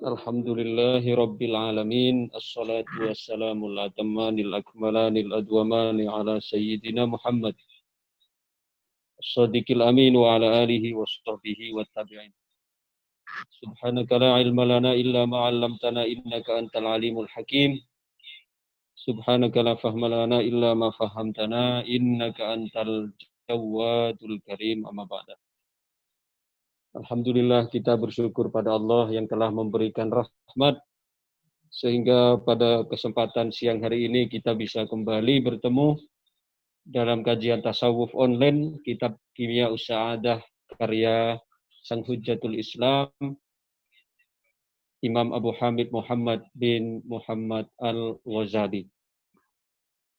Alhamdulillahi Rabbil Alamin. Assalatu wassalamu ala tammanil akmalanil adwamani ala Sayyidina Muhammad. As-sadiqil amin wa ala alihi wa sahbihi wa tabi'in. Subhanaka la ilma lana illa ma 'allamtana innaka antal alimul hakim. Subhanaka la fahma lana illa ma fahamtana innaka antal jawadul karim amma ba'da. Alhamdulillah kita bersyukur pada Allah yang telah memberikan rahmat sehingga pada kesempatan siang hari ini kita bisa kembali bertemu dalam kajian tasawuf online kitab Kimia Sa'adah karya Sang Hujjatul Islam Imam Abu Hamid Muhammad bin Muhammad Al-Ghazali.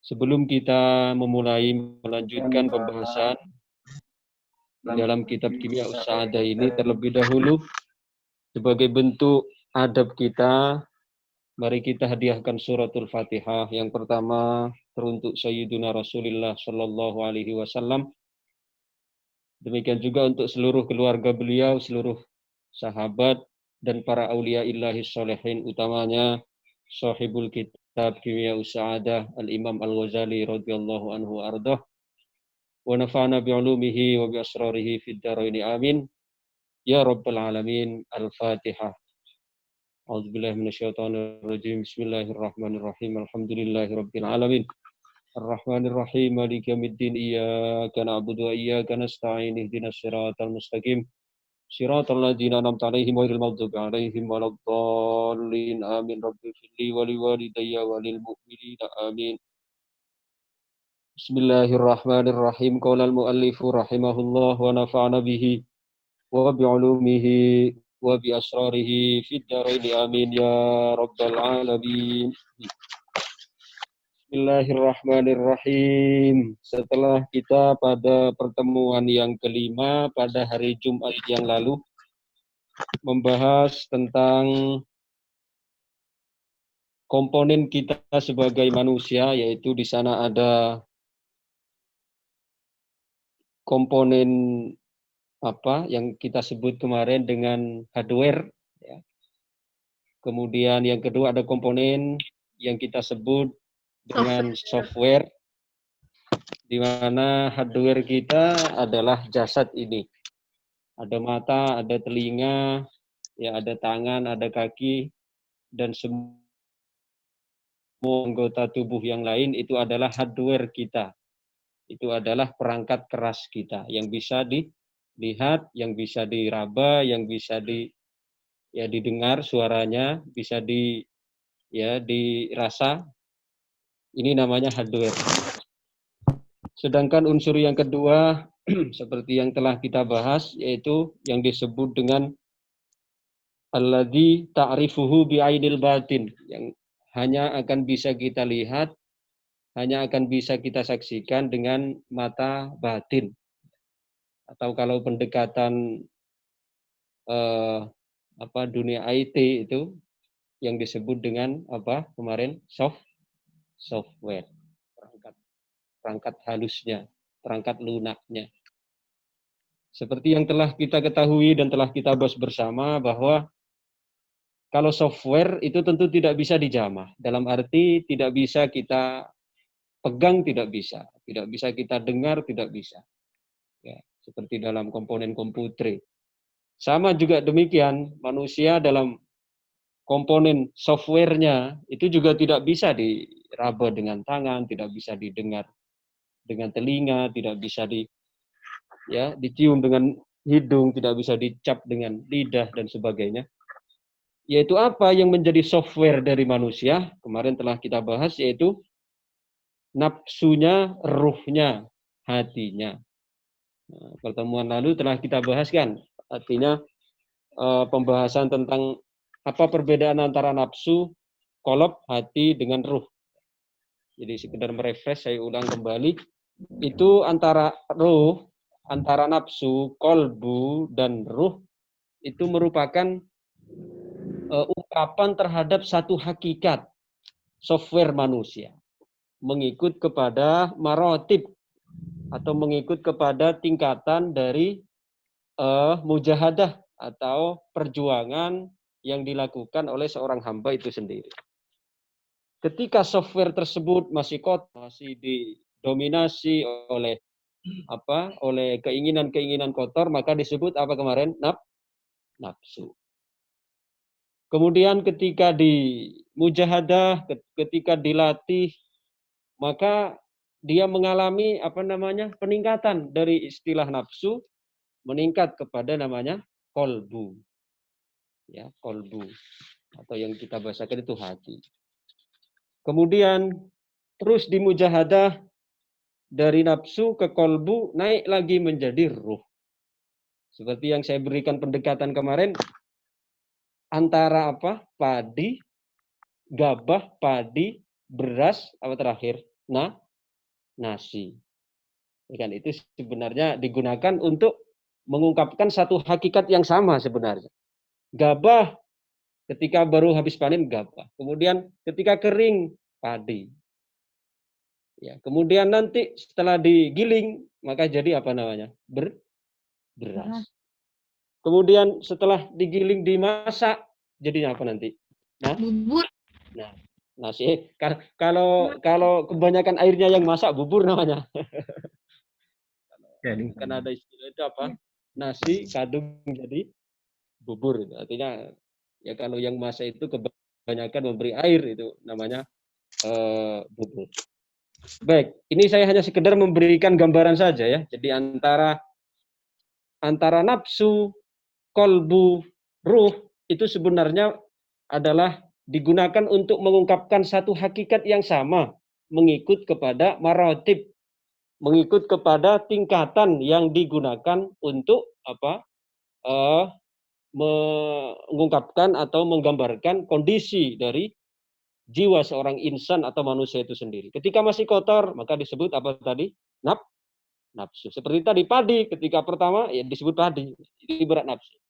Sebelum kita memulai melanjutkan pembahasan dalam kitab Kimia Sa'adah ini, terlebih dahulu sebagai bentuk adab kita, mari kita hadiahkan suratul Fatihah. Yang pertama teruntuk Sayyiduna Rasulullah Sallallahu Alaihi Wasallam. Demikian juga untuk seluruh keluarga beliau, seluruh sahabat dan para aulia illahi sholihin, utamanya sahibul kitab Kimia Sa'adah Al-Imam Al-Ghazali radhiyallahu anhu ardah. Wa nafa'na bi'ulumihi wa bi'asrarihi fid dharaini amin. Ya Rabbal Alamin. Al-Fatihah. A'udzubillahi minasyaitonir rajim. Bismillahirrahmanirrahim. Alhamdulillahi rabbil alamin. Ar-Rahmanir Rahim. Maliki yaumiddin. Iyyaka na'budu wa iyyaka nasta'in. Ihdinas siratal mustaqim. Siratal ladzina an'amta 'alaihim ghairil maghdubi 'alaihim waladdallin. Amin. Rabbi firli wa liwalidayya wa lil mu'minina. Amin. Bismillahirrahmanirrahim. Qala al-mu'allifu rahimahullah wa nafa'na bihi wa bi'ulumihi wa bi asrarihi fid dharaini amin ya rabbal alamin. Bismillahirrahmanirrahim. Setelah kita pada pertemuan yang kelima pada hari Jumat yang lalu membahas tentang komponen kita sebagai manusia, yaitu di sana ada komponen apa yang kita sebut kemarin dengan hardware, ya. Kemudian yang kedua ada komponen yang kita sebut dengan software, di mana hardware kita adalah jasad ini. Ada mata, ada telinga, ya, ada tangan, ada kaki, dan semua anggota tubuh yang lain itu adalah hardware kita. Itu adalah perangkat keras kita yang bisa dilihat, yang bisa diraba, yang bisa didengar suaranya, bisa dirasa. Ini namanya hardware. Sedangkan unsur yang kedua seperti yang telah kita bahas, yaitu yang disebut dengan alladzi ta'rifuhu bi'ainil batin, yang hanya akan bisa kita lihat, hanya akan bisa kita saksikan dengan mata batin. Atau kalau pendekatan dunia IT itu yang disebut dengan apa kemarin software, perangkat halusnya, perangkat lunaknya. Seperti yang telah kita ketahui dan telah kita bahas bersama bahwa kalau software itu tentu tidak bisa dijamah. Dalam arti tidak bisa kita pegang, tidak bisa kita dengar, tidak bisa. Ya, seperti dalam komponen komputer. Sama juga demikian, manusia dalam komponen softwarenya itu juga tidak bisa diraba dengan tangan, tidak bisa didengar dengan telinga, tidak bisa dicium dengan hidung, tidak bisa dicap dengan lidah dan sebagainya. Yaitu apa yang menjadi software dari manusia? Kemarin telah kita bahas, yaitu nafsunya, ruhnya, hatinya. Nah, pertemuan lalu telah kita bahas kan, artinya pembahasan tentang apa perbedaan antara nafsu, qalb, hati dengan ruh. Jadi sekedar merefresh, saya ulang kembali. Itu antara ruh, antara nafsu, qalbu, dan ruh itu merupakan ungkapan terhadap satu hakikat software manusia, mengikut kepada marotib atau mengikut kepada tingkatan dari mujahadah atau perjuangan yang dilakukan oleh seorang hamba itu sendiri. Ketika software tersebut masih kotor, masih didominasi oleh oleh keinginan-keinginan kotor, maka disebut apa kemarin? Nafsu. Kemudian ketika mujahadah, ketika dilatih, maka dia mengalami peningkatan dari istilah nafsu meningkat kepada namanya kolbu. Ya, kolbu atau yang kita bahasakan itu hati. Kemudian terus dimujahadah dari nafsu ke kolbu naik lagi menjadi ruh. Seperti yang saya berikan pendekatan kemarin antara padi, gabah, padi, beras, apa terakhir? Nasi. Kan itu sebenarnya digunakan untuk mengungkapkan satu hakikat yang sama sebenarnya. Gabah ketika baru habis panen gabah. Kemudian ketika kering padi. Ya, kemudian nanti setelah digiling maka jadi apa namanya? Beras. Kemudian setelah digiling dimasak jadinya apa nanti? Bubur. Nah, nasi. Kalau kebanyakan airnya yang masak bubur namanya. Kan ada istilah itu apa? Nasi kadung jadi bubur itu. Artinya ya kalau yang masak itu kebanyakan memberi air itu namanya bubur. Baik, ini saya hanya sekedar memberikan gambaran saja ya. Jadi antara nafsu, kolbu, ruh itu sebenarnya adalah digunakan untuk mengungkapkan satu hakikat yang sama, mengikut kepada maratib, mengikut kepada tingkatan yang digunakan untuk mengungkapkan atau menggambarkan kondisi dari jiwa seorang insan atau manusia itu sendiri. Ketika masih kotor, maka disebut apa tadi? Nafsu. Seperti tadi padi, ketika pertama ya disebut padi, itu ibarat nafsu.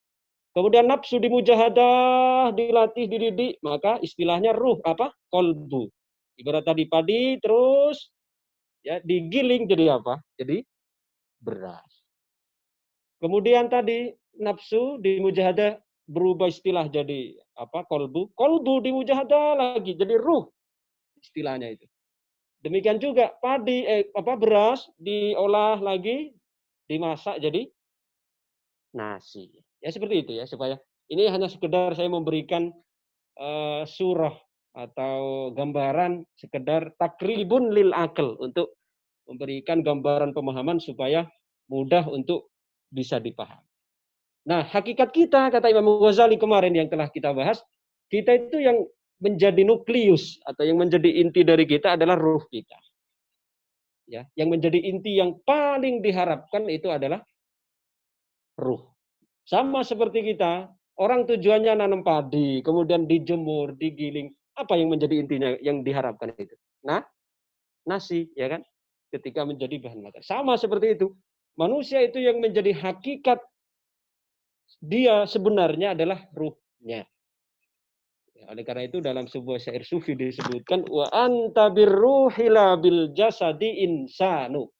Kemudian nafsu dimujahadah, dilatih, dididik, maka istilahnya ruh kolbu. Ibarat tadi padi, terus ya digiling jadi apa? Jadi beras. Kemudian tadi nafsu dimujahadah berubah istilah jadi kolbu. Kolbu dimujahadah lagi jadi ruh istilahnya itu. Demikian juga padi beras diolah lagi, dimasak jadi nasi. Ya seperti itu ya, supaya ini hanya sekedar saya memberikan surah atau gambaran sekedar takribun lil akal untuk memberikan gambaran pemahaman supaya mudah untuk bisa dipahami. Nah, hakikat kita kata Imam Ghazali kemarin yang telah kita bahas, kita itu yang menjadi nukleus atau yang menjadi inti dari kita adalah ruh kita. Ya, yang menjadi inti yang paling diharapkan itu adalah ruh. Sama seperti kita, orang tujuannya nanam padi, kemudian dijemur, digiling. Apa yang menjadi intinya yang diharapkan itu? Nah, nasi, ya kan? Ketika menjadi bahan makan. Sama seperti itu. Manusia itu yang menjadi hakikat dia sebenarnya adalah ruhnya. Ya, oleh karena itu dalam sebuah syair sufi disebutkan wa anta birruhi la bil jasadi insanu.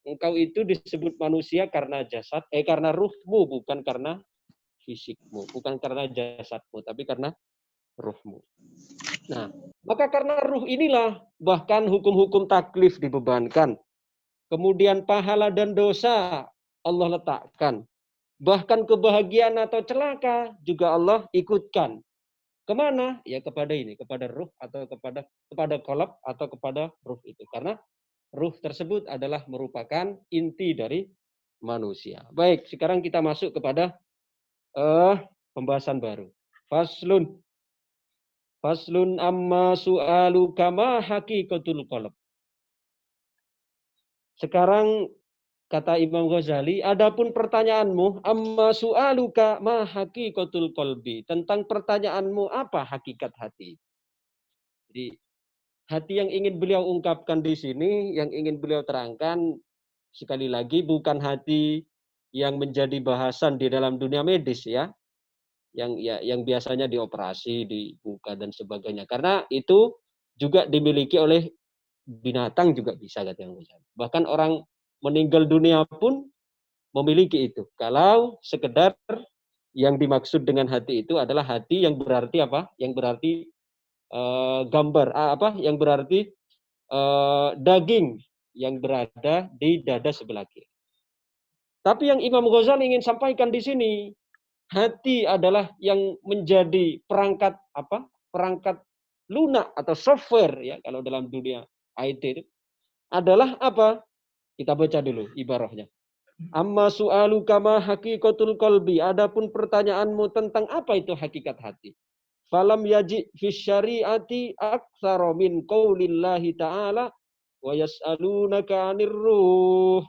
Engkau itu disebut manusia karena karena ruhmu, bukan karena fisikmu, bukan karena jasadmu, tapi karena ruhmu. Nah, maka karena ruh inilah bahkan hukum-hukum taklif dibebankan. Kemudian pahala dan dosa Allah letakkan. Bahkan kebahagiaan atau celaka juga Allah ikutkan. Kemana? Ya kepada ini, kepada ruh atau kepada qalb atau kepada ruh itu. Karena ruh tersebut adalah merupakan inti dari manusia. Baik, sekarang kita masuk kepada pembahasan baru. Faslun amma su'alu kama haqiqatul qalb. Sekarang kata Imam Ghazali, adapun pertanyaanmu amma su'aluka ma haqiqatul qalbi, tentang pertanyaanmu apa hakikat hati. Jadi hati yang ingin beliau ungkapkan di sini, yang ingin beliau terangkan sekali lagi bukan hati yang menjadi bahasan di dalam dunia medis ya, yang biasanya dioperasi, dibuka dan sebagainya. Karena itu juga dimiliki oleh binatang juga bisa katanya. Bahkan orang meninggal dunia pun memiliki itu. Kalau sekedar Yang dimaksud dengan hati itu adalah hati yang berarti apa? Yang berarti gambar apa? Yang berarti daging yang berada di dada sebelah kiri. Tapi yang Imam Ghazali ingin sampaikan di sini, hati adalah yang menjadi perangkat apa? Perangkat lunak atau software ya kalau dalam dunia IT itu adalah apa? Kita baca dulu ibarahnya. Amma su'alu kama haqiqatul qalbi. Adapun pertanyaanmu tentang apa itu hakikat hati. Falam yaji fi syari'ati aktsara min qaulillahi ta'ala wa yas'alunaka 'anir ruh.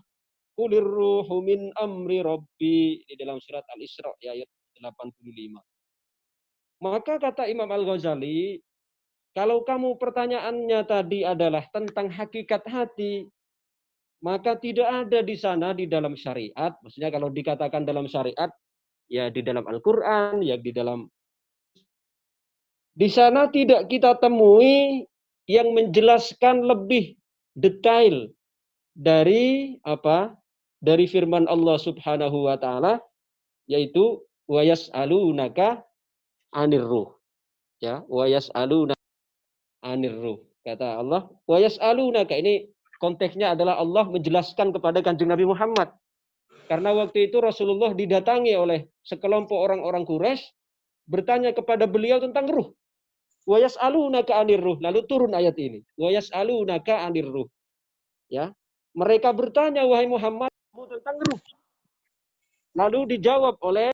Qulir ruhu min amri rabbi di dalam surat Al-Isra ayat 85. Maka kata Imam Al-Ghazali, kalau kamu pertanyaannya tadi adalah tentang hakikat hati, maka tidak ada di sana di dalam syariat. Maksudnya kalau dikatakan dalam syariat, ya di dalam Al-Quran, ya di sana tidak kita temui yang menjelaskan lebih detail dari apa? Dari firman Allah Subhanahu wa taala yaitu wa yas'alunaka 'anir ruh. Ya, wa yas'alunaka 'anir ruh. Kata Allah, wa yas'alunaka, ini konteksnya adalah Allah menjelaskan kepada Kanjeng Nabi Muhammad. Karena waktu itu Rasulullah didatangi oleh sekelompok orang-orang Quraisy bertanya kepada beliau tentang ruh. Wa yas'alunaka 'anir ruh. Lalu turun ayat ini. Wa yas'alunaka 'anir ruh. Ya. Mereka bertanya, wahai Muhammad, tentang ruh. Lalu dijawab oleh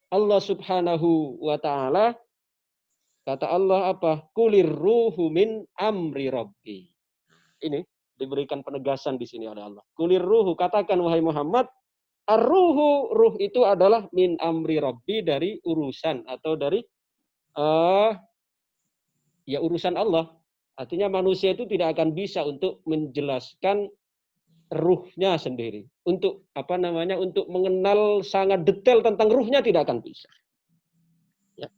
Allah Subhanahu wa taala, kata Allah apa? Qulir ruhu min amri rabbi. Ini diberikan penegasan di sini oleh Allah. Qulir ruhu, katakan wahai Muhammad, ar-ruhu, ruh itu adalah min amri rabbi, dari urusan atau dari ya urusan Allah. Artinya manusia itu tidak akan bisa untuk menjelaskan ruhnya sendiri. Untuk apa namanya? Untuk mengenal sangat detail tentang ruhnya tidak akan bisa. Ya.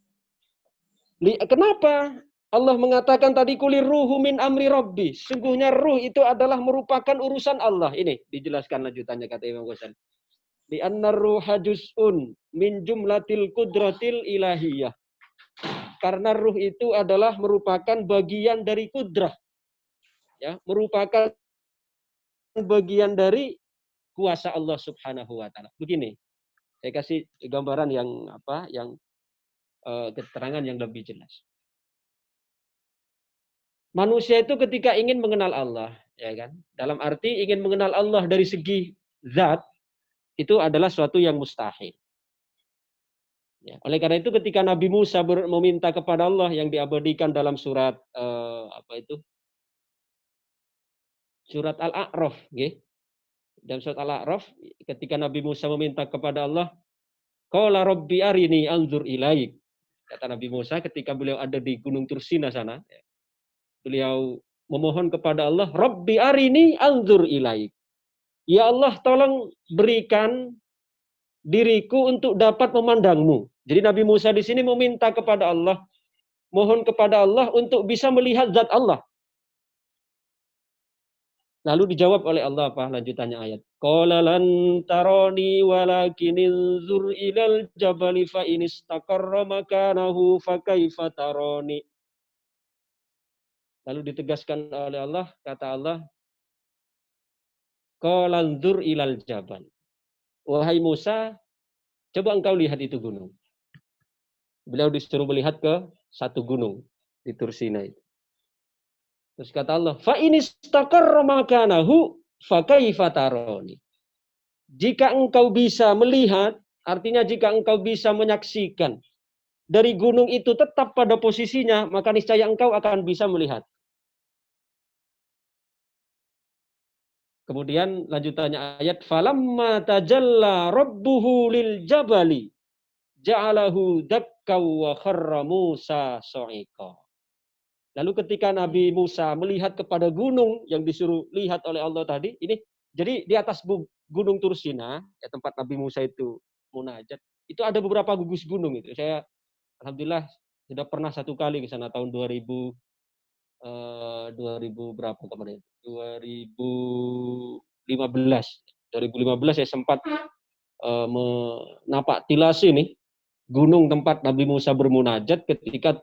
Kenapa Allah mengatakan tadi kulir ruhu min amri rabbi? Sungguhnya ruh itu adalah merupakan urusan Allah. Ini dijelaskan lanjutannya kata Imam Ghazali. Di anna ruha juz'un min jumlatil kudratil ilahiyah. Karena ruh itu adalah merupakan bagian dari kudrah. Ya, merupakan bagian dari kuasa Allah Subhanahu wa taala. Begini, saya kasih gambaran yang apa? Yang keterangan yang lebih jelas. Manusia itu ketika ingin mengenal Allah, ya kan? Dalam arti ingin mengenal Allah dari segi zat, itu adalah suatu yang mustahil. Ya, oleh karena itu ketika Nabi Musa meminta kepada Allah yang diabadikan dalam surat apa itu? Surat Al-A'raf, okay? Dalam surat Al-A'raf ketika Nabi Musa meminta kepada Allah, qala rabbi arini anzur ilaik. Kata Nabi Musa ketika beliau ada di Gunung Tursina sana, beliau memohon kepada Allah, rabbi arini anzur ilaik. Ya Allah, tolong berikan diriku untuk dapat memandangmu. Jadi Nabi Musa di sini meminta kepada Allah, mohon kepada Allah untuk bisa melihat zat Allah. Lalu dijawab oleh Allah apa lanjutannya ayat. Qala lan tarani walakin inzur ilal jabali fa in istaqarra makanahu fa kaifa tarani. Lalu ditegaskan oleh Allah, kata Allah, qala anzur ilal jabal. Wahai Musa, coba engkau lihat itu gunung. Beliau disuruh melihat ke satu gunung di Tursina itu. Terus kata Allah, fa in istaqarra makanahu fa kaifa tarani. Jika engkau bisa melihat, artinya jika engkau bisa menyaksikan dari gunung itu tetap pada posisinya, maka niscaya engkau akan bisa melihat. Kemudian lanjutannya ayat, falamma tajalla rabbuhu lil jabali ja'alahu dakka wa kharra Musa sa'iqa. Lalu ketika Nabi Musa melihat kepada gunung yang disuruh lihat oleh Allah tadi, ini jadi di atas Gunung Tursina, ya tempat Nabi Musa itu munajat, itu ada beberapa gugus gunung itu. Saya alhamdulillah sudah pernah satu kali ke sana tahun 2000 berapa kemarin? 2015. 2015 saya sempat menapak tilasi nih gunung tempat Nabi Musa bermunajat ketika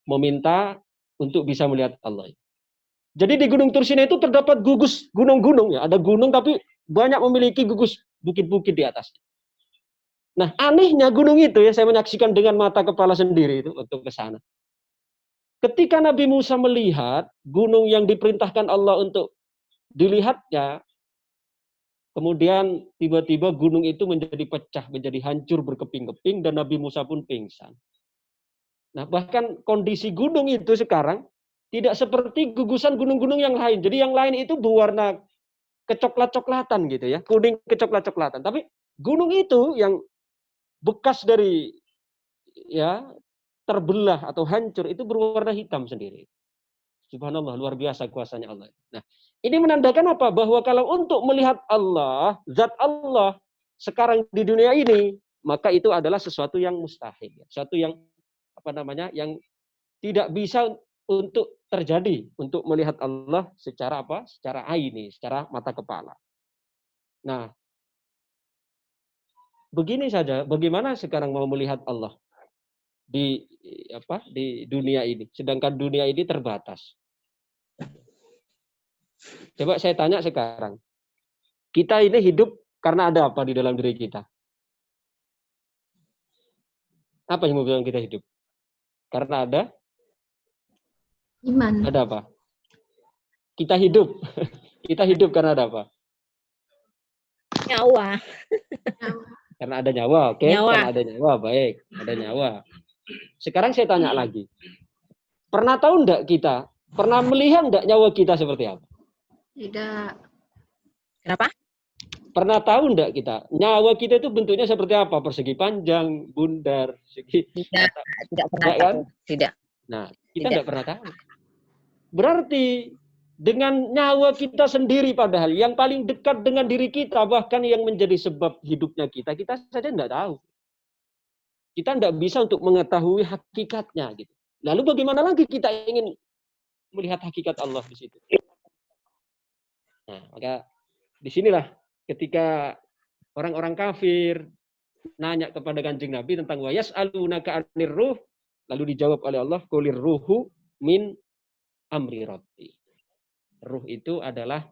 meminta untuk bisa melihat Allah. Jadi di Gunung Tursina itu terdapat gugus gunung-gunung ya, ada gunung tapi banyak memiliki gugus bukit-bukit di atasnya. Nah, anehnya gunung itu ya saya menyaksikan dengan mata kepala sendiri itu waktu ke sana. Ketika Nabi Musa melihat gunung yang diperintahkan Allah untuk dilihatnya, kemudian tiba-tiba gunung itu menjadi pecah, menjadi hancur berkeping-keping dan Nabi Musa pun pingsan. Nah, bahkan kondisi gunung itu sekarang tidak seperti gugusan gunung-gunung yang lain. Jadi yang lain itu berwarna kecoklat-coklatan gitu ya, kuning kecoklat-coklatan. Tapi gunung itu yang bekas dari ya terbelah atau hancur itu berwarna hitam sendiri. Subhanallah, luar biasa kuasanya Allah. Nah, ini menandakan apa? Bahwa kalau untuk melihat Allah, zat Allah sekarang di dunia ini, maka itu adalah sesuatu yang mustahil, sesuatu yang yang tidak bisa untuk terjadi untuk melihat Allah secara Secara aini, secara mata kepala. Nah, begini saja, bagaimana sekarang mau melihat Allah di di dunia ini, sedangkan dunia ini terbatas. Coba saya tanya sekarang, kita ini hidup karena ada apa di dalam diri kita? Apa yang membuat kita hidup? Karena ada iman. Ada apa? Kita hidup. Kita hidup karena ada apa? Nyawa. Karena ada nyawa, oke? Nyawa. Karena ada nyawa, baik. Ada nyawa. Sekarang saya tanya lagi. Pernah tahu enggak kita? Pernah melihat enggak nyawa kita seperti apa? Tidak. Kenapa? Pernah tahu enggak kita? Nyawa kita itu bentuknya seperti apa? Persegi panjang, bundar, segi. Tidak pernah Enggak, kan? Tidak. Nah, kita enggak pernah tahu. Berarti dengan nyawa kita sendiri padahal yang paling dekat dengan diri kita, bahkan yang menjadi sebab hidupnya kita saja enggak tahu. Kita enggak bisa untuk mengetahui hakikatnya gitu. Lalu bagaimana lagi kita ingin melihat hakikat Allah di situ? Nah, maka disinilah ketika orang-orang kafir nanya kepada Kanjeng Nabi tentang wa yas'alunaka 'anir ruh, lalu dijawab oleh Allah, qulir ruhu min amri rabbi. Ruh itu adalah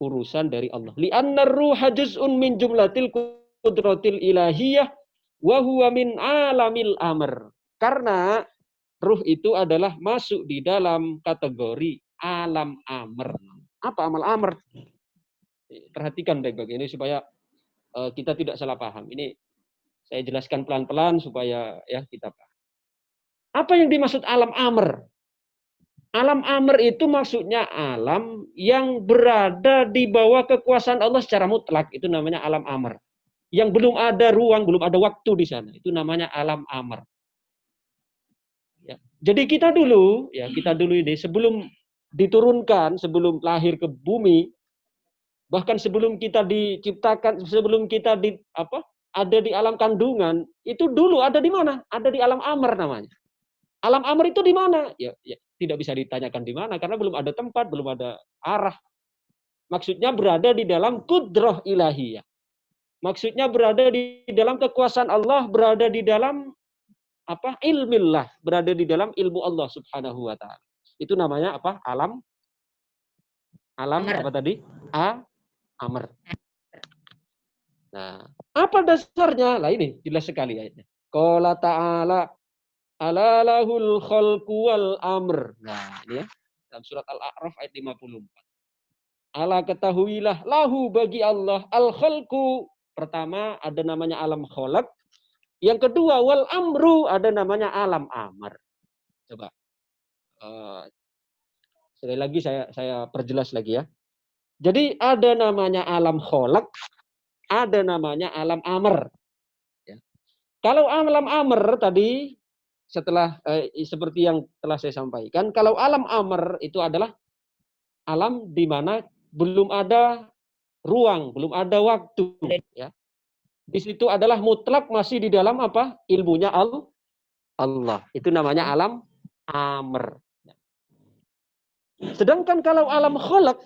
urusan dari Allah. Li'annar ruha juz'un min jumlatil qudratil ilahiyah wa huwa min alamil amr. Karena ruh itu adalah masuk di dalam kategori alam amr. Apa amal amr? Perhatikan baik-baik ini supaya kita tidak salah paham. Ini saya jelaskan pelan-pelan supaya ya kita paham. Apa yang dimaksud alam amr? Alam amr itu maksudnya alam yang berada di bawah kekuasaan Allah secara mutlak. Itu namanya alam amr. Yang belum ada ruang, belum ada waktu di sana. Itu namanya alam amr. Ya. Jadi kita dulu ini sebelum diturunkan, sebelum lahir ke bumi, bahkan sebelum kita diciptakan, sebelum kita ada di alam kandungan, itu dulu ada di mana? Ada di alam amr namanya. Alam amr itu di mana? Ya, tidak bisa ditanyakan di mana karena belum ada tempat, belum ada arah. Maksudnya berada di dalam kudrah ilahiyah. Maksudnya berada di dalam kekuasaan Allah, berada di dalam ilmillah, berada di dalam ilmu Allah Subhanahu wa taala. Itu namanya apa? Alam amr. Apa tadi? Amr. Nah, apa dasarnya? Lah ini jelas sekali ayatnya. Qala ta'ala ala lahul khalqu wal amr. Nah, ini ya. Dalam surat Al-A'raf ayat 54. Ala ketahuilah lahu bagi Allah al khalqu. Pertama ada namanya alam khalaq. Yang kedua wal amru ada namanya alam amr. Coba. Sekali lagi saya perjelas lagi ya. Jadi ada namanya alam khalaq, ada namanya alam amr. Ya. Kalau alam amr tadi setelah seperti yang telah saya sampaikan, kalau alam amr itu adalah alam di mana belum ada ruang, belum ada waktu. Ya. Di situ adalah mutlak masih di dalam ilmunya Allah. Itu namanya alam amr. Sedangkan kalau alam khalaq,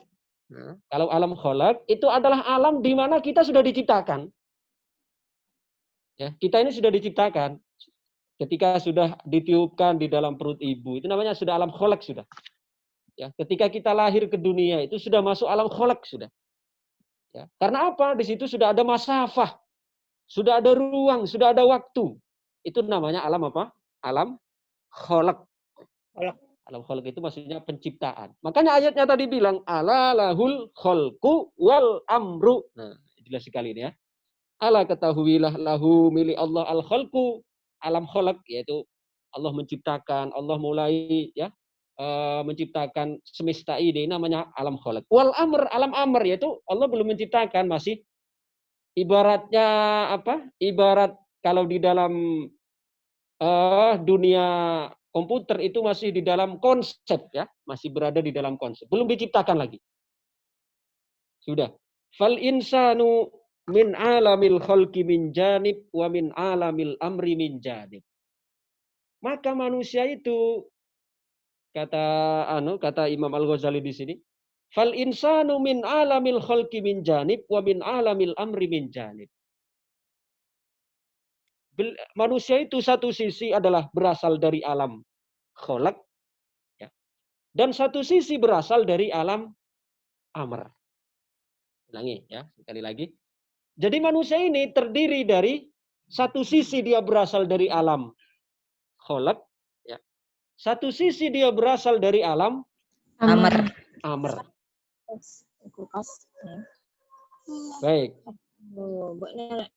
Nah, kalau alam kholak itu adalah alam di mana kita sudah diciptakan. Ya, kita ini sudah diciptakan. Ketika sudah ditiupkan di dalam perut ibu, itu namanya sudah alam kholak sudah. Ya, ketika kita lahir ke dunia itu sudah masuk alam kholak sudah. Ya, karena apa? Di situ sudah ada masafah, sudah ada ruang, sudah ada waktu. Itu namanya alam apa? Alam kholak. Alam kholak itu maksudnya penciptaan. Makanya ayatnya tadi bilang ala lahul kholku wal amru. Nah, jelas sekali ini ya. Ala ketahuilah lahu milik Allah al kholku, alam kholak, yaitu Allah menciptakan, Allah mulai ya menciptakan semesta ini namanya alam kholak. Wal amr, alam amr, yaitu Allah belum menciptakan, masih ibaratnya apa? Ibarat kalau di dalam dunia komputer itu masih di dalam konsep ya, masih berada di dalam konsep, belum diciptakan lagi. Sudah. Fal insanu min alamil khalqi min janib wa min alamil amri min janib. Maka manusia itu kata Imam Al-Ghazali di sini, fal insanu min alamil khalqi min janib wa min alamil amri min janib. Manusia itu satu sisi adalah berasal dari alam kholak, ya, dan satu sisi berasal dari alam amr. Ulangi ya, sekali lagi. Jadi manusia ini terdiri dari satu sisi dia berasal dari alam kholak, ya. Satu sisi dia berasal dari alam Amr. amr. Kulkas. Baik. Buatnya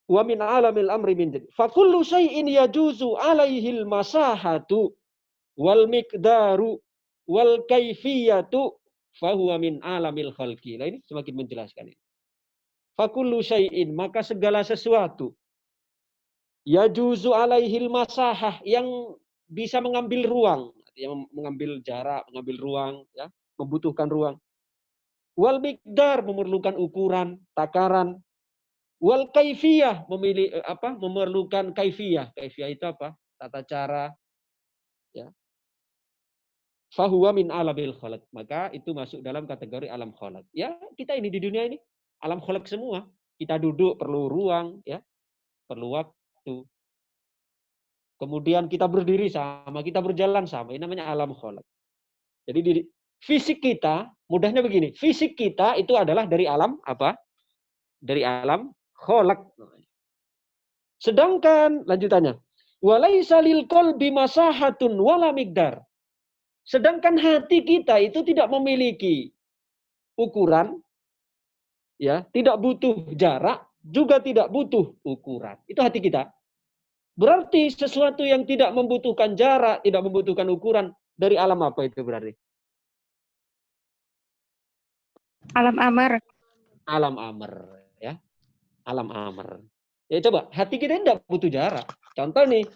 Wa min alamil amri min jadi. Fa kullu syai'in yajuzu alaihil masahatu wal miqdaru wal kaifiyatu fa huwa min alamil khalqi. Nah, ini semakin menjelaskan ini. Fa kullu syai'in, maka segala sesuatu yajuzu alaihil masahah, yang bisa mengambil ruang, yang mengambil jarak, mengambil ruang, ya, membutuhkan ruang. Wal miqdar, memerlukan ukuran, takaran. Wal kaifiyah, memerlukan kaifiyah. Kaifiyah itu apa? Tata cara, ya. Fahuwa min alamil khalaq, maka itu masuk dalam kategori alam khalaq. Ya, kita ini di dunia ini alam khalaq semua. Kita duduk perlu ruang, ya, perlu waktu. Kemudian kita berdiri sama, kita berjalan sama. Ini namanya alam khalaq. Jadi fisik kita, mudahnya begini, fisik kita itu adalah dari alam apa? Dari alam khalaq. Sedangkan lanjutannya, walaisa lil qalbi masahatun wala miqdar. Sedangkan hati kita itu tidak memiliki ukuran, ya, tidak butuh jarak, juga tidak butuh ukuran. Itu hati kita. Berarti sesuatu yang tidak membutuhkan jarak, tidak membutuhkan ukuran, dari alam apa itu berarti? Alam amr. Alam amr, ya. Alam amr. Ya coba, hati kita tidak butuh jarak. Contoh nih,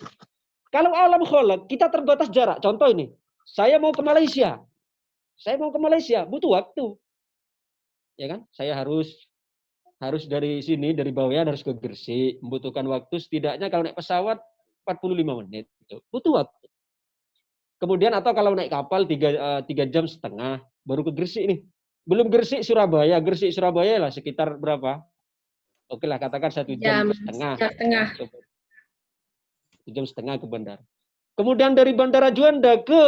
kalau alam kholak kita terbatas jarak. Contoh ini, saya mau ke Malaysia. Saya mau ke Malaysia, butuh waktu. Ya kan? Saya harus dari sini, dari Bawean harus ke Gresik, membutuhkan waktu setidaknya kalau naik pesawat 45 menit. Itu butuh waktu. Kemudian atau kalau naik kapal 3 jam setengah baru ke Gresik nih. Belum Gresik Surabaya lah sekitar berapa? Oke lah, katakan 1 jam setengah. 1 jam setengah ke bandara. Kemudian dari Bandara Juanda ke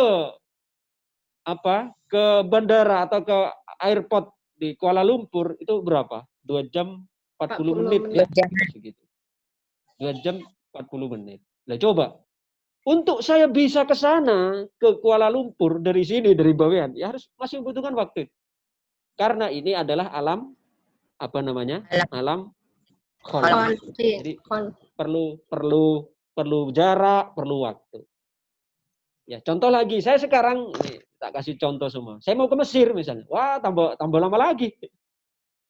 bandara atau ke airport di Kuala Lumpur itu berapa? 2 jam 40 menit. Ya, segitu. 2 jam 40 menit. Nah, coba. Untuk saya bisa ke sana, ke Kuala Lumpur dari sini, dari Bawean, ya harus masih membutuhkan waktu. Karena ini adalah alam Alam kholak. Jadi perlu jarak, perlu waktu. Ya, contoh lagi, saya sekarang tak kasih contoh semua. Saya mau ke Mesir misalnya. Wah, tambah lama lagi.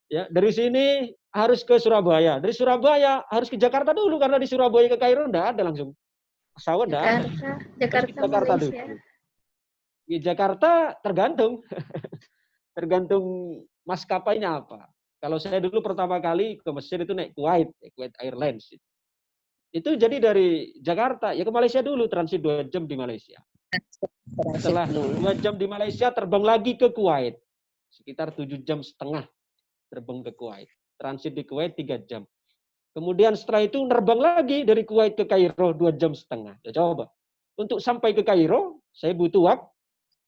Ya, dari sini harus ke Surabaya. Dari Surabaya harus ke Jakarta dulu, karena di Surabaya ke Kairo enggak ada langsung. Pesawat enggak ada. Jakarta dulu. Di Jakarta tergantung. Tergantung maskapainya apa. Kalau saya dulu pertama kali ke Mesir itu naik Kuwait Airlines. Itu jadi dari Jakarta ya ke Malaysia dulu, transit 2 jam di Malaysia. Setelah 2 jam di Malaysia, terbang lagi ke Kuwait. Sekitar 7,5 jam terbang ke Kuwait. Transit di Kuwait 3 jam. Kemudian setelah itu nerbang lagi dari Kuwait ke Kairo 2,5 jam. Ya, coba. Untuk sampai ke Kairo, saya butuh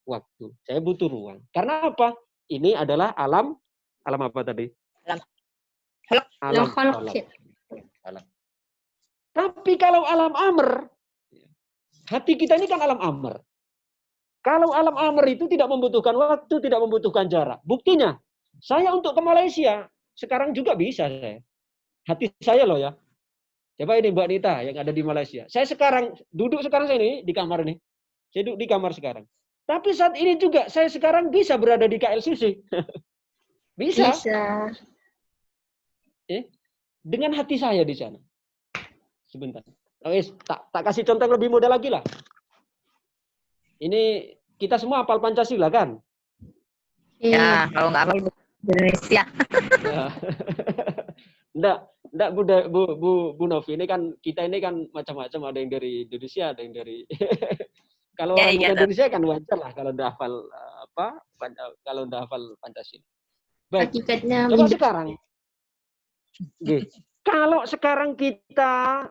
waktu. Saya butuh ruang. Karena apa? Ini adalah alam apa tadi? Alam kholq. Tapi kalau alam amr, hati kita ini kan alam amr. Kalau alam amr itu tidak membutuhkan waktu, tidak membutuhkan jarak. Buktinya, saya untuk ke Malaysia, sekarang juga bisa saya. Hati saya loh ya. Coba ini Mbak Nita yang ada di Malaysia. Saya duduk sekarang saya ini di kamar ini. Saya duduk di kamar sekarang. Tapi saat ini juga saya sekarang bisa berada di KLCC. Bisa. Dengan hati saya di sana. Sebentar. Tak kasih contoh lebih mudah lagi lah. Ini kita semua hafal Pancasila kan? Ya, kalau nggak hafal Indonesia. Enggak Bu Novi, ini kan kita ini kan macam-macam, ada yang dari Indonesia, ada yang dari kalau orang bukan Indonesia kan wajar lah kalau udah hafal kalau udah hafal Pancasila. Baik. Hakikatnya Coba sekarang. Kalau sekarang kita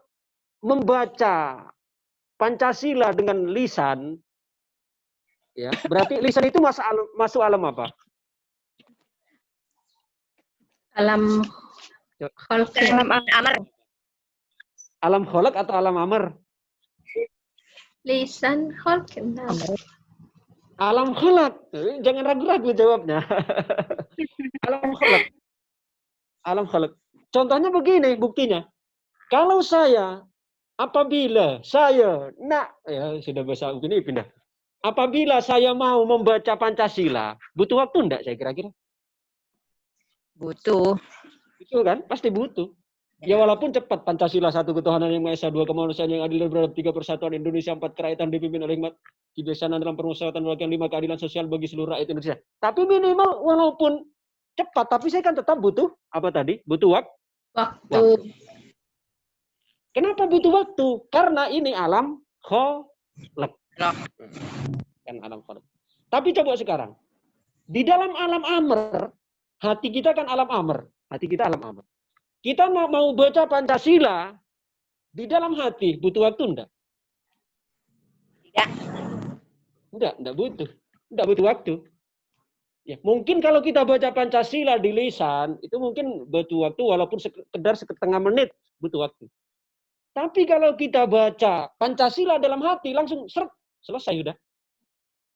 membaca Pancasila dengan lisan, ya, berarti lisan itu masuk alam apa? alam kholq. Alam amr. Alam kholq atau alam amr? Lisan kholq. Alam kholq. Jangan ragu-ragu jawabnya. Alam kholq. Alam kholq. Contohnya begini, buktinya. Kalau apabila saya ya sudah bahasa begini pindah. Apabila saya mau membaca Pancasila, butuh waktu enggak saya kira-kira? Butuh. Betul kan? Pasti butuh. Ya walaupun cepat, Pancasila 1 ketuhanan yang Maha Esa, 2 kemanusiaan yang adil dan beradab, 3 persatuan Indonesia, 4 kerakyatan dipimpin oleh hikmat, kebijaksanaan dalam permusyawaratan rakyat, 5 keadilan sosial bagi seluruh rakyat Indonesia. Tapi minimal walaupun cepat, tapi saya kan tetap butuh apa tadi? Butuh waktu. Kenapa butuh waktu? Karena ini alam kholq. Kan alam kholq. Tapi coba sekarang. Di dalam alam amr, hati kita kan alam amr. Hati kita alam amr. Kita mau baca Pancasila di dalam hati, butuh waktu enggak? Enggak butuh. Enggak butuh waktu. Ya, mungkin kalau kita baca Pancasila di lisan, itu mungkin butuh waktu walaupun sekedar setengah menit butuh waktu. Tapi kalau kita baca Pancasila dalam hati, langsung selesai udah.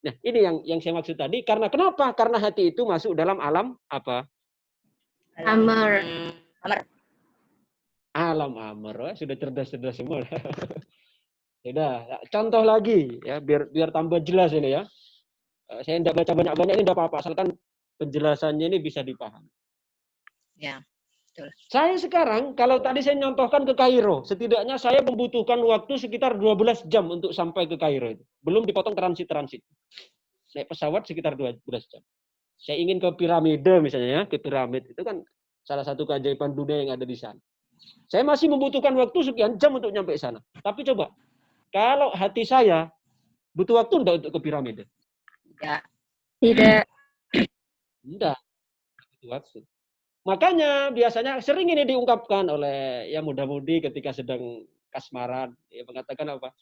Nah, ini yang saya maksud tadi. Karena kenapa? Karena hati itu masuk dalam alam apa? Amr. Alam amr. Sudah cerdas-cerdas semua. Sudah. Contoh lagi ya, biar tambah jelas ini ya. Saya tidak baca banyak-banyak ini tidak apa-apa, asalkan penjelasannya ini bisa dipahami. Ya, betul. Saya sekarang, kalau tadi saya nyontohkan ke Kairo, setidaknya saya membutuhkan waktu sekitar 12 jam untuk sampai ke Kairo. Belum dipotong transit. Naik pesawat sekitar 12 jam. Saya ingin ke piramida misalnya ya, ke piramid. Itu kan salah satu keajaiban dunia yang ada di sana. Saya masih membutuhkan waktu sekian jam untuk nyampe sana. Tapi coba, kalau hati saya butuh waktu enggak untuk ke piramida? Tidak. Enggak. Butuh waktu. Makanya biasanya sering ini diungkapkan oleh ya muda-mudi ketika sedang kasmaran. Ya, mengatakan apa?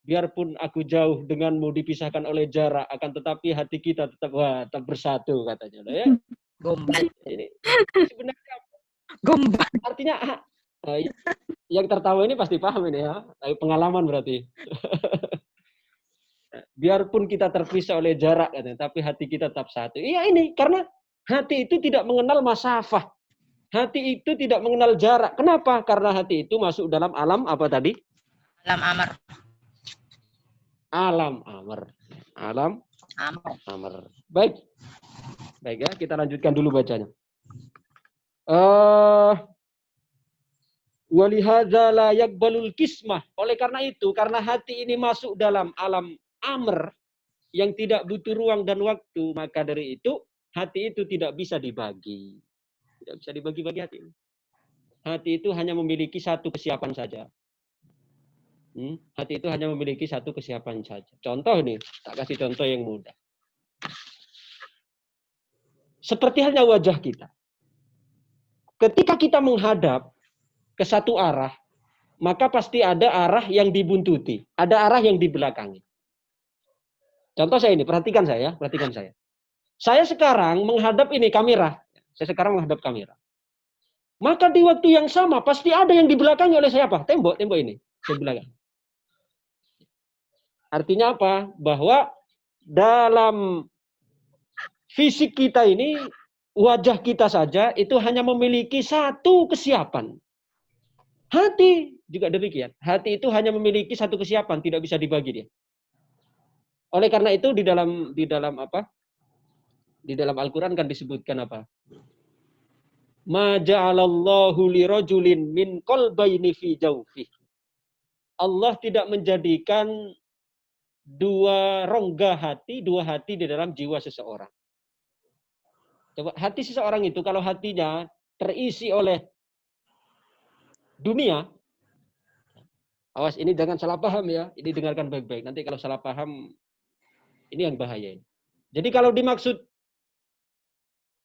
Biarpun aku jauh denganmu dipisahkan oleh jarak, akan tetapi hati kita tetap bersatu katanya. Ya. Gombal. Ini sebenarnya Gombal. artinya yang tertawa ini pasti paham ini ya. Pengalaman berarti. Biarpun kita terpisah oleh jarak katanya, tapi hati kita tetap satu. Iya ini karena hati itu tidak mengenal masafah. Hati itu tidak mengenal jarak. Kenapa? Karena hati itu masuk dalam alam apa tadi? Alam amr. Alam amr. Alam amr. Baik ya, kita lanjutkan dulu bacanya. Walihadza la yaqbalul kismah. Oleh karena itu, karena hati ini masuk dalam alam amr yang tidak butuh ruang dan waktu, maka dari itu hati itu tidak bisa dibagi. Tidak bisa dibagi-bagi hati. Hati itu hanya memiliki satu kesiapan saja. Hati itu hanya memiliki satu kesiapan saja. Contoh nih, tak kasih contoh yang mudah. Seperti halnya wajah kita. Ketika kita menghadap ke satu arah, maka pasti ada arah yang dibuntuti, ada arah yang dibelakangi. Contoh saya ini, perhatikan saya. Saya sekarang menghadap ini kamera. Saya sekarang menghadap kamera. Maka di waktu yang sama pasti ada yang dibelakangi oleh saya apa? Tembok ini. Di belakang. Artinya apa? Bahwa dalam fisik kita ini, wajah kita saja itu hanya memiliki satu kesiapan. Hati juga demikian. Hati itu hanya memiliki satu kesiapan, tidak bisa dibagi dia. Oleh karena itu di dalam apa? Di dalam Al-Qur'an kan disebutkan apa? Ma ja'alallahu lirajulin min qalbayni fi jawfi. Allah tidak menjadikan dua hati di dalam jiwa seseorang. Coba hati seseorang itu kalau hatinya terisi oleh dunia, awas ini jangan salah paham ya, ini dengarkan baik-baik. Nanti kalau salah paham, ini yang bahaya. Jadi kalau dimaksud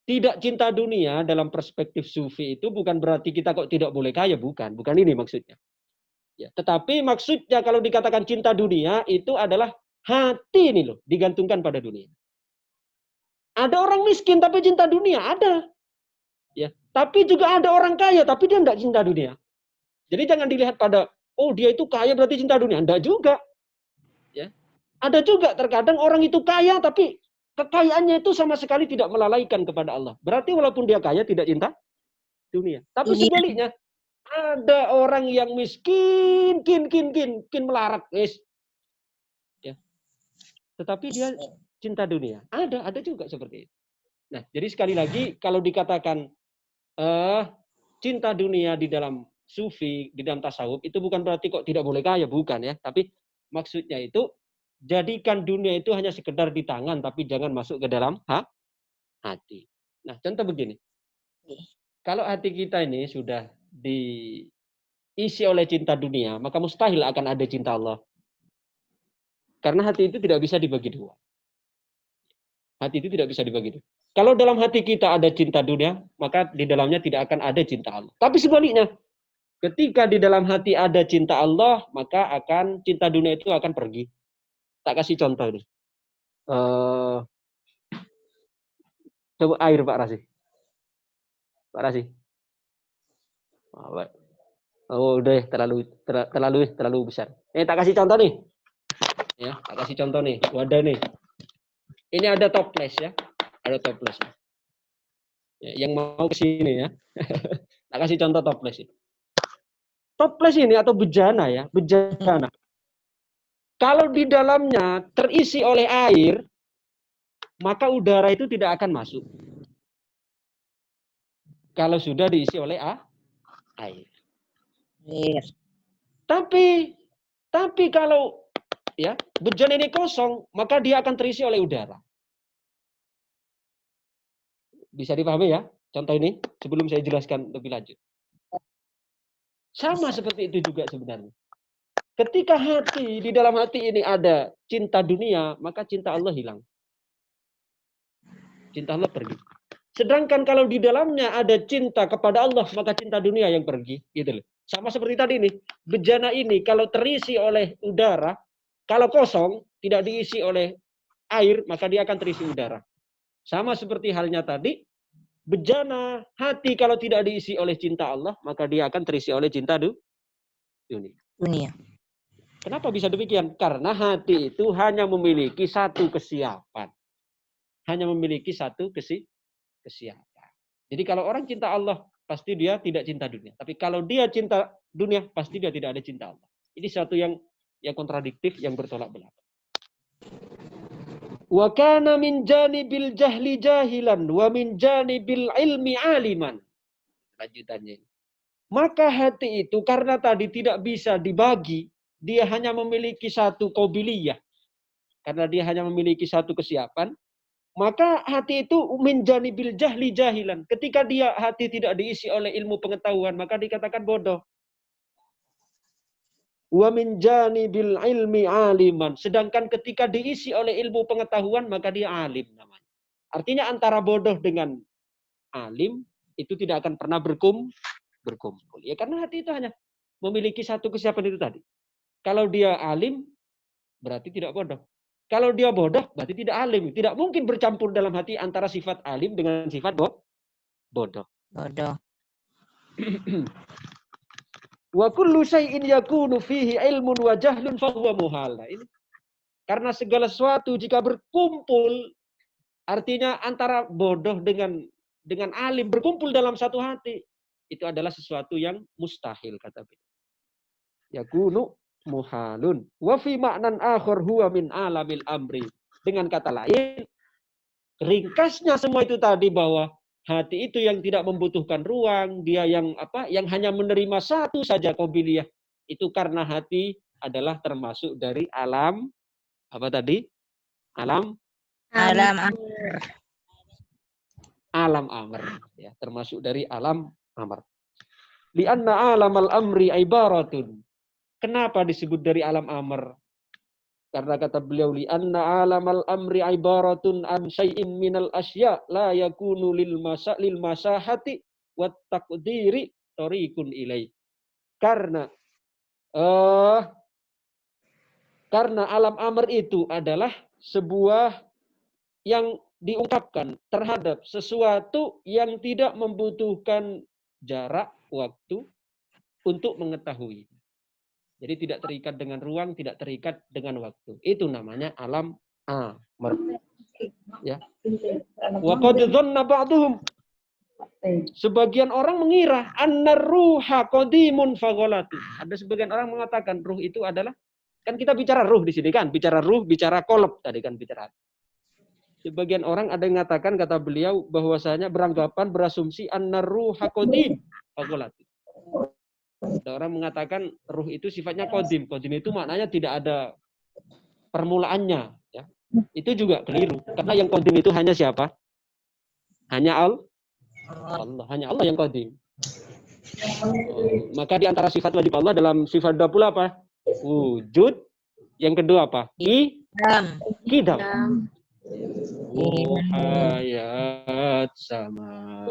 tidak cinta dunia dalam perspektif sufi itu bukan berarti kita kok tidak boleh kaya, bukan ini maksudnya. Ya, tetapi maksudnya kalau dikatakan cinta dunia itu adalah hati ini loh, digantungkan pada dunia. Ada orang miskin tapi cinta dunia, ada. Ya, tapi juga ada orang kaya tapi dia tidak cinta dunia. Jadi jangan dilihat pada oh dia itu kaya berarti cinta dunia, enggak juga. Ya. Ada juga terkadang orang itu kaya tapi kekayaannya itu sama sekali tidak melalaikan kepada Allah. Berarti walaupun dia kaya tidak cinta dunia. Tapi sebaliknya ada orang yang miskin, kin melarat, guys. Ya. Tetapi dia cinta dunia. Ada juga seperti itu. Nah, jadi sekali lagi kalau dikatakan cinta dunia di dalam sufi, di dalam tasawuf itu bukan berarti kok tidak boleh kaya, bukan ya. Tapi maksudnya itu jadikan dunia itu hanya sekedar di tangan, tapi jangan masuk ke dalam hati. Nah, contoh begini. Kalau hati kita ini sudah diisi oleh cinta dunia, maka mustahil akan ada cinta Allah. Karena hati itu tidak bisa dibagi dua. Hati itu tidak bisa dibagi dua. Kalau dalam hati kita ada cinta dunia, maka di dalamnya tidak akan ada cinta Allah. Tapi sebaliknya, ketika di dalam hati ada cinta Allah, maka akan cinta dunia itu akan pergi. Tak kasih contoh ini. Coba air Pak Rasi. Pak Rasi. Oh, udah terlalu besar. Tak kasih contoh nih. Ya, tak kasih contoh nih. Wadah nih. Ini ada toples ya. Ada toples. Ya, yang mau ke sini ya. Tak kasih contoh toples ini. Toples ini atau bejana ya, bejana. Kalau di dalamnya terisi oleh air, maka udara itu tidak akan masuk. Kalau sudah diisi oleh air. Yes. Tapi kalau ya bejana ini kosong, maka dia akan terisi oleh udara. Bisa dipahami ya? Contoh ini sebelum saya jelaskan lebih lanjut. Sama seperti itu juga sebenarnya. Ketika di dalam hati ini ada cinta dunia, maka cinta Allah hilang. Cinta Allah pergi. Sedangkan kalau di dalamnya ada cinta kepada Allah, maka cinta dunia yang pergi. Gitu loh. Sama seperti tadi nih. Bejana ini kalau terisi oleh udara, kalau kosong, tidak diisi oleh air, maka dia akan terisi udara. Sama seperti halnya tadi, bejana hati kalau tidak diisi oleh cinta Allah, maka dia akan terisi oleh cinta dunia. Kenapa bisa demikian? Karena hati itu hanya memiliki satu kesiapan. Hanya memiliki satu kesiapan. Jadi kalau orang cinta Allah, pasti dia tidak cinta dunia. Tapi kalau dia cinta dunia, pasti dia tidak ada cinta Allah. Ini satu yang kontradiktif, yang bertolak belakang. Wa kana min janibil jahli jahilan wa min janibil ilmi aliman. Lanjutannya. Maka hati itu karena tadi tidak bisa dibagi, dia hanya memiliki satu qobiliyah. Karena dia hanya memiliki satu kesiapan, maka hati itu min janibil jahli jahilan. Ketika hati tidak diisi oleh ilmu pengetahuan, maka dikatakan bodoh. Wa min janibil ilmi aliman. Sedangkan ketika diisi oleh ilmu pengetahuan, maka dia alim namanya. Artinya antara bodoh dengan alim, itu tidak akan pernah berkumpul. Ya karena hati itu hanya memiliki satu kesiapan itu tadi. Kalau dia alim, berarti tidak bodoh. Kalau dia bodoh, berarti tidak alim. Tidak mungkin bercampur dalam hati antara sifat alim dengan sifat bodoh. Bodoh. Wa kullu syai'in yakunu fihi ilmun wa jahlun fahuwa muhal. Nah, ini. Karena segala sesuatu jika berkumpul, artinya antara bodoh dengan alim berkumpul dalam satu hati, itu adalah sesuatu yang mustahil, kata beliau. Yakunu muhalun. Wa fi ma'nan akhar huwa min alamil amri. Dengan kata lain, ringkasnya semua itu tadi bahwa hati itu yang tidak membutuhkan ruang, dia yang hanya menerima satu saja qobiliyah. Itu karena hati adalah termasuk dari alam apa tadi? Alam amr, ya, termasuk dari alam amr. Lianna alamal amri ibaratun. Kenapa disebut dari alam amr? Karena kata beliau lianna alamal amri ibaratun an syai'in minal asya la yakunu lil masahati wat taqdiri tariqun ilai. Karena alam amr itu adalah sebuah yang diungkapkan terhadap sesuatu yang tidak membutuhkan jarak waktu untuk mengetahui. Jadi tidak terikat dengan ruang, tidak terikat dengan waktu. Itu namanya alam amr. Ya. Wa qad dhanna ba'dhum. Sebagian orang mengira annar ruha qadimun faghalatu. Ada sebagian orang mengatakan ruh itu adalah, kan kita bicara ruh di sini kan, bicara ruh, bicara qalb tadi kan bicara. Sebagian orang ada yang mengatakan, kata beliau, bahwasanya beranggapan, berasumsi annar ruha qadim faghalatu. Ada orang mengatakan ruh itu sifatnya qadim. Qadim itu maknanya tidak ada permulaannya. Ya. Itu juga keliru. Karena yang qadim itu hanya siapa? Hanya Allah. Hanya Allah yang qadim. Maka di antara sifat wajib Allah dalam sifat 20 apa? Wujud. Yang kedua apa? Qidam. Hayat sama.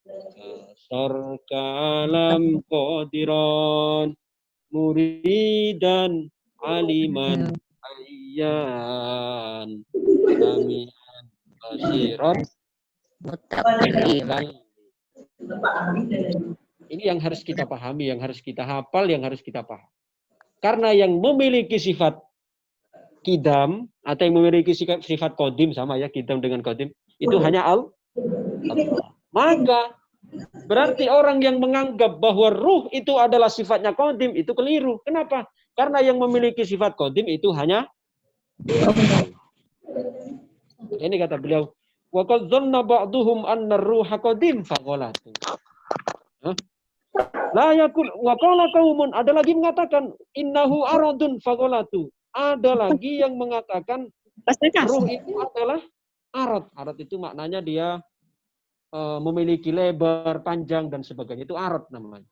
Kasar kalam qadiran muridan aliman ayyan samian basiran mutaqiran. Ini yang harus kita pahami, yang harus kita hafal, yang harus kita paham. Karena yang memiliki sifat qidam atau yang memiliki sifat qadim, sama ya, qidam dengan qadim, itu hanya Allah. Maka berarti orang yang menganggap bahwa ruh itu adalah sifatnya qadim itu keliru. Kenapa? Karena yang memiliki sifat qadim itu hanya Allah. Ini kata beliau, wa qad dhanna ba'dhum anna ar-ruha qadim faghalatu. La yakul wa qala qaumun, ada lagi mengatakan innahu aradun faghalatu. Ada lagi yang mengatakan ruh itu adalah arad. Arad itu maknanya dia memiliki lebar, panjang dan sebagainya. Itu arad namanya.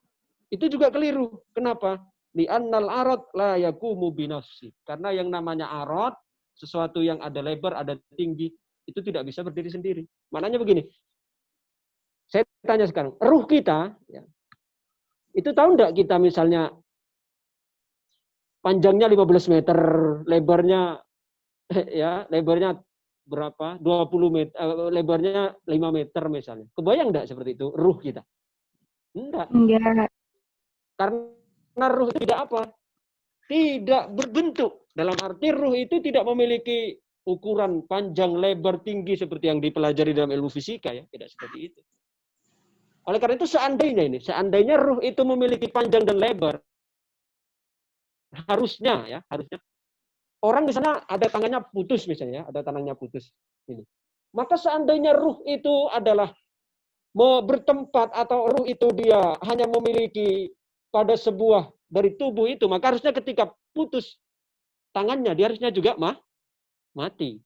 Itu juga keliru. Kenapa? Li'annal arad la yakumu binafsi. Karena yang namanya arad, sesuatu yang ada lebar, ada tinggi, itu tidak bisa berdiri sendiri. Maknanya begini. Saya tanya sekarang, ruh kita, ya, itu tahu enggak kita misalnya panjangnya 15 meter, lebarnya berapa? 20 meter, lebarnya 5 meter misalnya. Kebayang enggak seperti itu ruh kita? Enggak. Karena ruh itu tidak apa? Tidak berbentuk. Dalam arti ruh itu tidak memiliki ukuran panjang, lebar, tinggi seperti yang dipelajari dalam ilmu fisika, ya. Tidak seperti itu. Oleh karena itu seandainya ruh itu memiliki panjang dan lebar, harusnya orang di sana ada tangannya putus misalnya, ada tangannya putus ini. Maka seandainya ruh itu adalah bertempat atau ruh itu dia hanya memiliki pada sebuah dari tubuh itu, maka harusnya ketika putus tangannya dia harusnya juga mati.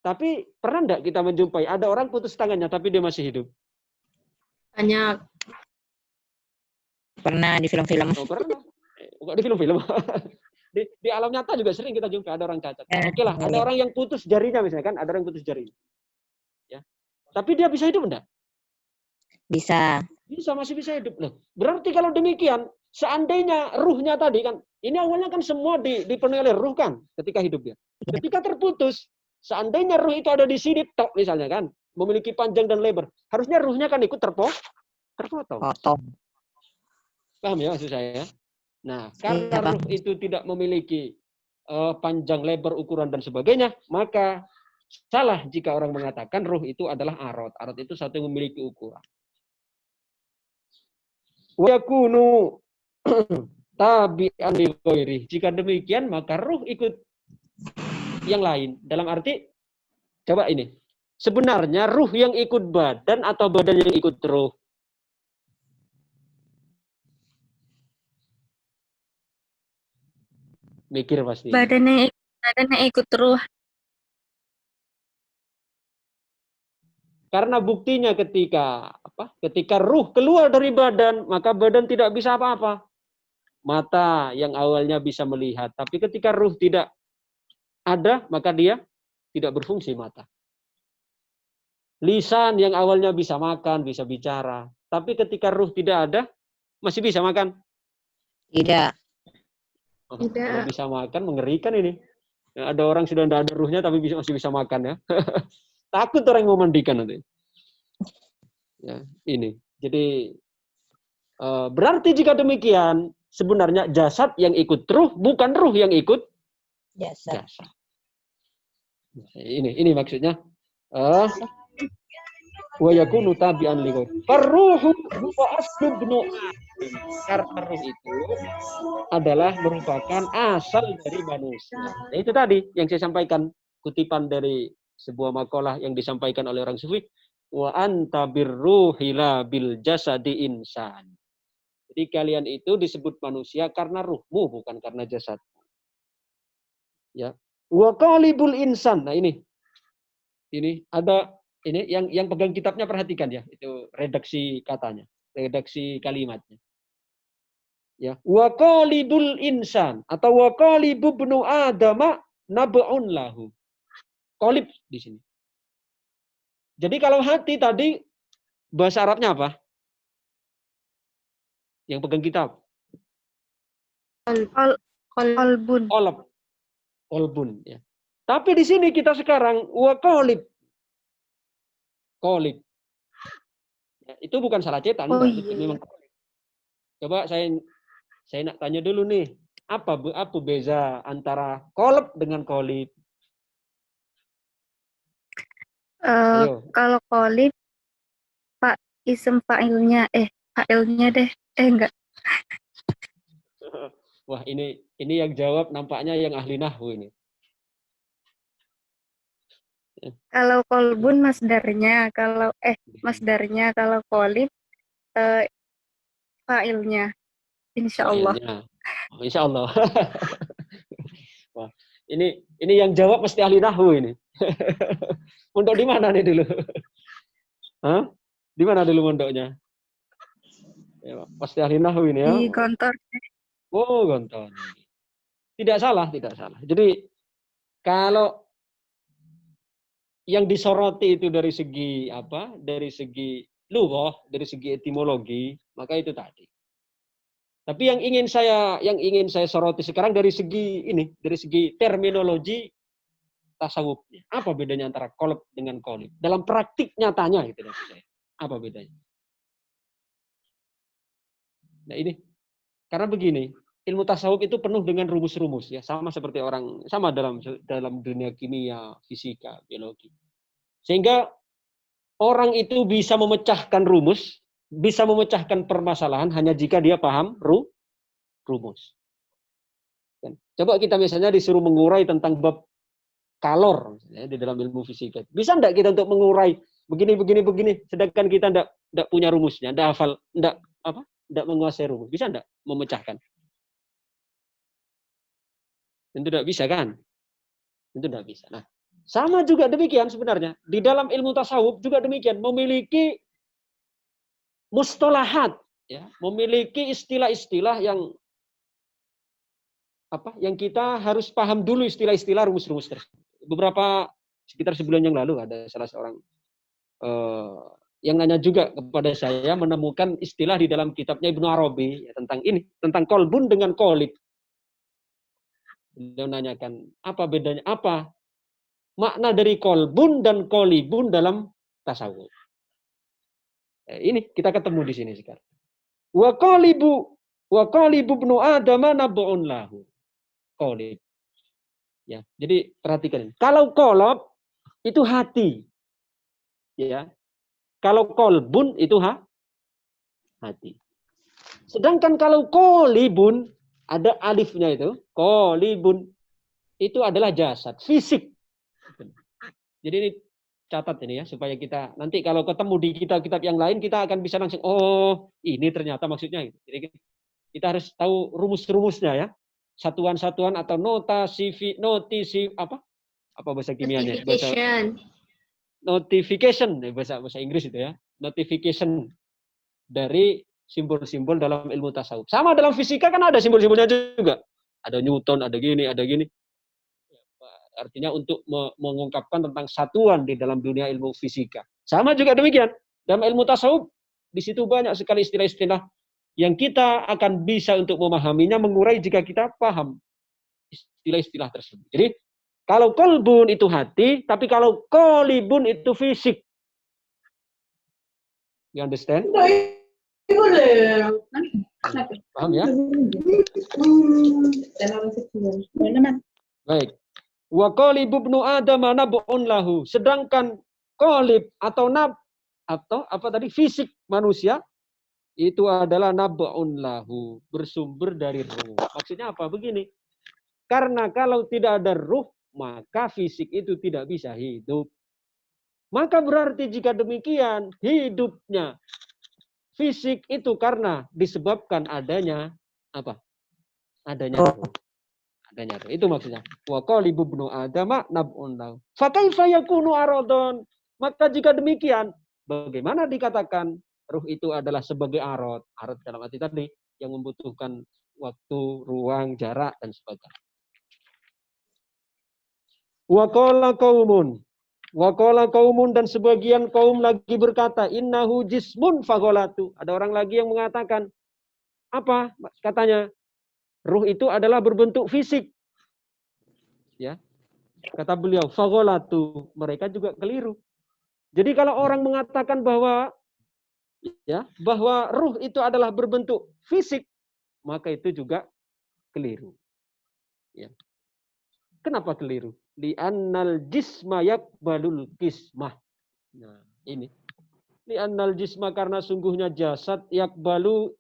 Tapi pernah enggak kita menjumpai ada orang putus tangannya tapi dia masih hidup? Banyak. Pernah di film-film. Oh, pernah. Kok di film-film? Di alam nyata juga sering kita jumpa ada orang cacat. Oke lah, ada orang yang putus jarinya misalnya kan, ada orang yang putus jari. Ya. Tapi dia bisa hidup enggak? Bisa. Bisa, masih bisa hidup. Loh, berarti kalau demikian, seandainya ruhnya tadi kan, ini awalnya kan semua dipenuhi oleh ruh kan, ketika hidup dia. Ketika terputus, seandainya ruh itu ada di sini, tok misalnya kan, memiliki panjang dan lebar, harusnya ruhnya kan ikut terpotong. Potong. Paham ya maksud saya? Nah, karena Iya, Pak. ruh itu tidak memiliki panjang, lebar, ukuran dan sebagainya, maka salah jika orang mengatakan ruh itu adalah arot. Arot itu satu yang memiliki ukuran. Wa yakunu tabi'an li ghairi. Jika demikian maka ruh ikut yang lain. Dalam arti coba ini. Sebenarnya ruh yang ikut badan atau badan yang ikut ruh? Mikir pasti. Badannya ikut ruh. Karena buktinya ketika ruh keluar dari badan, maka badan tidak bisa apa-apa. Mata yang awalnya bisa melihat, tapi ketika ruh tidak ada, maka dia tidak berfungsi mata. Lisan yang awalnya bisa makan, bisa bicara, tapi ketika ruh tidak ada, masih bisa makan? Tidak. Oh, Tidak. kalau bisa makan mengerikan ini. Ya, ada orang sudah tidak ada ruhnya tapi masih bisa makan ya. Takut orang mau mandikan nanti. Ya, ini. Jadi berarti jika demikian sebenarnya jasad yang ikut ruh bukan ruh yang ikut Jasad. jasad. Ini maksudnya. Wa yakunu tabi'an li ghairi. Farruhu huwa aslu ibnu Adam. Karena ruh itu adalah merupakan asal dari manusia. Nah, itu tadi yang saya sampaikan, kutipan dari sebuah makalah yang disampaikan oleh orang sufi, wa anta birruhi la bil jasadi insan. Jadi kalian itu disebut manusia karena ruhmu bukan karena jasad. Ya. Wa qalibul insan. Nah ini ada ini yang pegang kitabnya perhatikan ya, itu redaksi katanya, redaksi kalimatnya. Ya, wa qalibul insan atau wa qalibu ibnu adama nab'un lahu. Qalib di sini. Jadi kalau hati tadi bahasa Arabnya apa? Yang pegang kitab. Qalbun. Qalbun ya. Tapi di sini kita sekarang wa qalib. Qalib. Ya, itu bukan salah cetak, Oh, itu iya. memang. Coba saya nak tanya dulu nih, apa beza antara qalb dengan qalib? Ayo. Kalau qalib Pak isim fa'ilnya deh. Enggak. Wah, ini yang jawab nampaknya yang ahli nahwu ini. Kalau qalbun masdarnya, kalau qalib fa'ilnya. Insyaallah. Oh, insya Allah. Wah, ini yang jawab mesti ahli nahwu ini. Mondok di mana nih dulu? Hah? Di mana dulu mondoknya? Ya, pasti ahli nahwu ini ya. Di Gontor. Oh, Gontor. Tidak salah. Jadi kalau yang disoroti itu dari segi apa? Dari segi lughah, dari segi etimologi, maka itu tadi. Tapi yang ingin saya soroti sekarang dari segi terminologi tasawufnya. Apa bedanya antara qalb dengan qalib? Dalam praktik nyatanya gitu maksud saya. Apa bedanya? Nah ini karena begini, ilmu tasawuf itu penuh dengan rumus-rumus ya, sama dalam dunia kimia, fisika, biologi. Sehingga orang itu bisa memecahkan rumus, bisa memecahkan permasalahan hanya jika dia paham rumus. Coba kita misalnya disuruh mengurai tentang bab kalor ya, di dalam ilmu fisika. Bisa enggak kita untuk mengurai begini, sedangkan kita enggak punya rumusnya, enggak hafal, enggak menguasai rumus. Bisa enggak memecahkan? Tentu tidak bisa kan? Tentu tidak bisa. Nah, sama juga demikian sebenarnya. Di dalam ilmu tasawuf juga demikian, memiliki mustalahat ya, memiliki istilah-istilah yang kita harus paham dulu istilah-istilah rumus-rumus tersebut. Beberapa sekitar sebulan yang lalu ada salah seorang yang nanya juga kepada saya, menemukan istilah di dalam kitabnya Ibnu Arabi ya, tentang ini, tentang kolbun dengan kolib. Beliau nanyakan apa bedanya, apa makna dari kolbun dan kolibun dalam tasawuf. Ini kita ketemu di sini sekarang. Wa qalibu ibnu Adam nab'un lahu. Qalib. Ya, jadi perhatikan. Kalau qalb itu hati. Ya. Kalau qalbun itu hati. Sedangkan kalau qalibun ada alifnya itu, qalibun itu adalah jasad, fisik. Jadi ini catat ini ya, supaya kita nanti kalau ketemu di kitab-kitab yang lain kita akan bisa langsung, oh ini ternyata maksudnya. Jadi kita harus tahu rumus-rumusnya ya, satuan-satuan atau notisi apa bahasa kimianya? Notification bahasa Inggris itu ya, notification dari simbol-simbol dalam ilmu tasawuf. Sama dalam fisika kan ada simbol-simbolnya juga. Ada Newton, ada gini, ada gini. Artinya untuk mengungkapkan tentang satuan di dalam dunia ilmu fisika. Sama juga demikian. Dalam ilmu tasawuf, di situ banyak sekali istilah-istilah yang kita akan bisa untuk memahaminya, mengurai jika kita paham istilah-istilah tersebut. Jadi, kalau kolbun itu hati, tapi kalau kolibun itu fisik. You understand? Paham ya? Baik. Wa qalibu ibnu Adam nab'un lahu. Sedangkan qalib atau fisik manusia itu adalah nab'un lahu, bersumber dari ruh. Maksudnya apa? Begini. Karena kalau tidak ada ruh, maka fisik itu tidak bisa hidup. Maka berarti jika demikian, hidupnya fisik itu karena disebabkan adanya apa? Adanya ruh. Itu maksudnya. Wa qalibu ibnu Adam nab'un lahu. Fa kaifa yakunu aradon? Maka jika demikian, bagaimana dikatakan ruh itu adalah sebagai arad? Arad dalam arti tadi yang membutuhkan waktu, ruang, jarak dan sebagainya. Wa qala qaumun dan sebagian kaum lagi berkata, innahu jismun fagolatu. Ada orang lagi yang mengatakan apa? Katanya ruh itu adalah berbentuk fisik. Ya. Kata beliau, fagolatu, mereka juga keliru. Jadi kalau orang mengatakan bahwa ruh itu adalah berbentuk fisik, maka itu juga keliru. Ya. Kenapa keliru? Li'annal jisma yakbalul kismah. Nah, ini. Li'annal jisma karena sungguhnya jasad yakbalu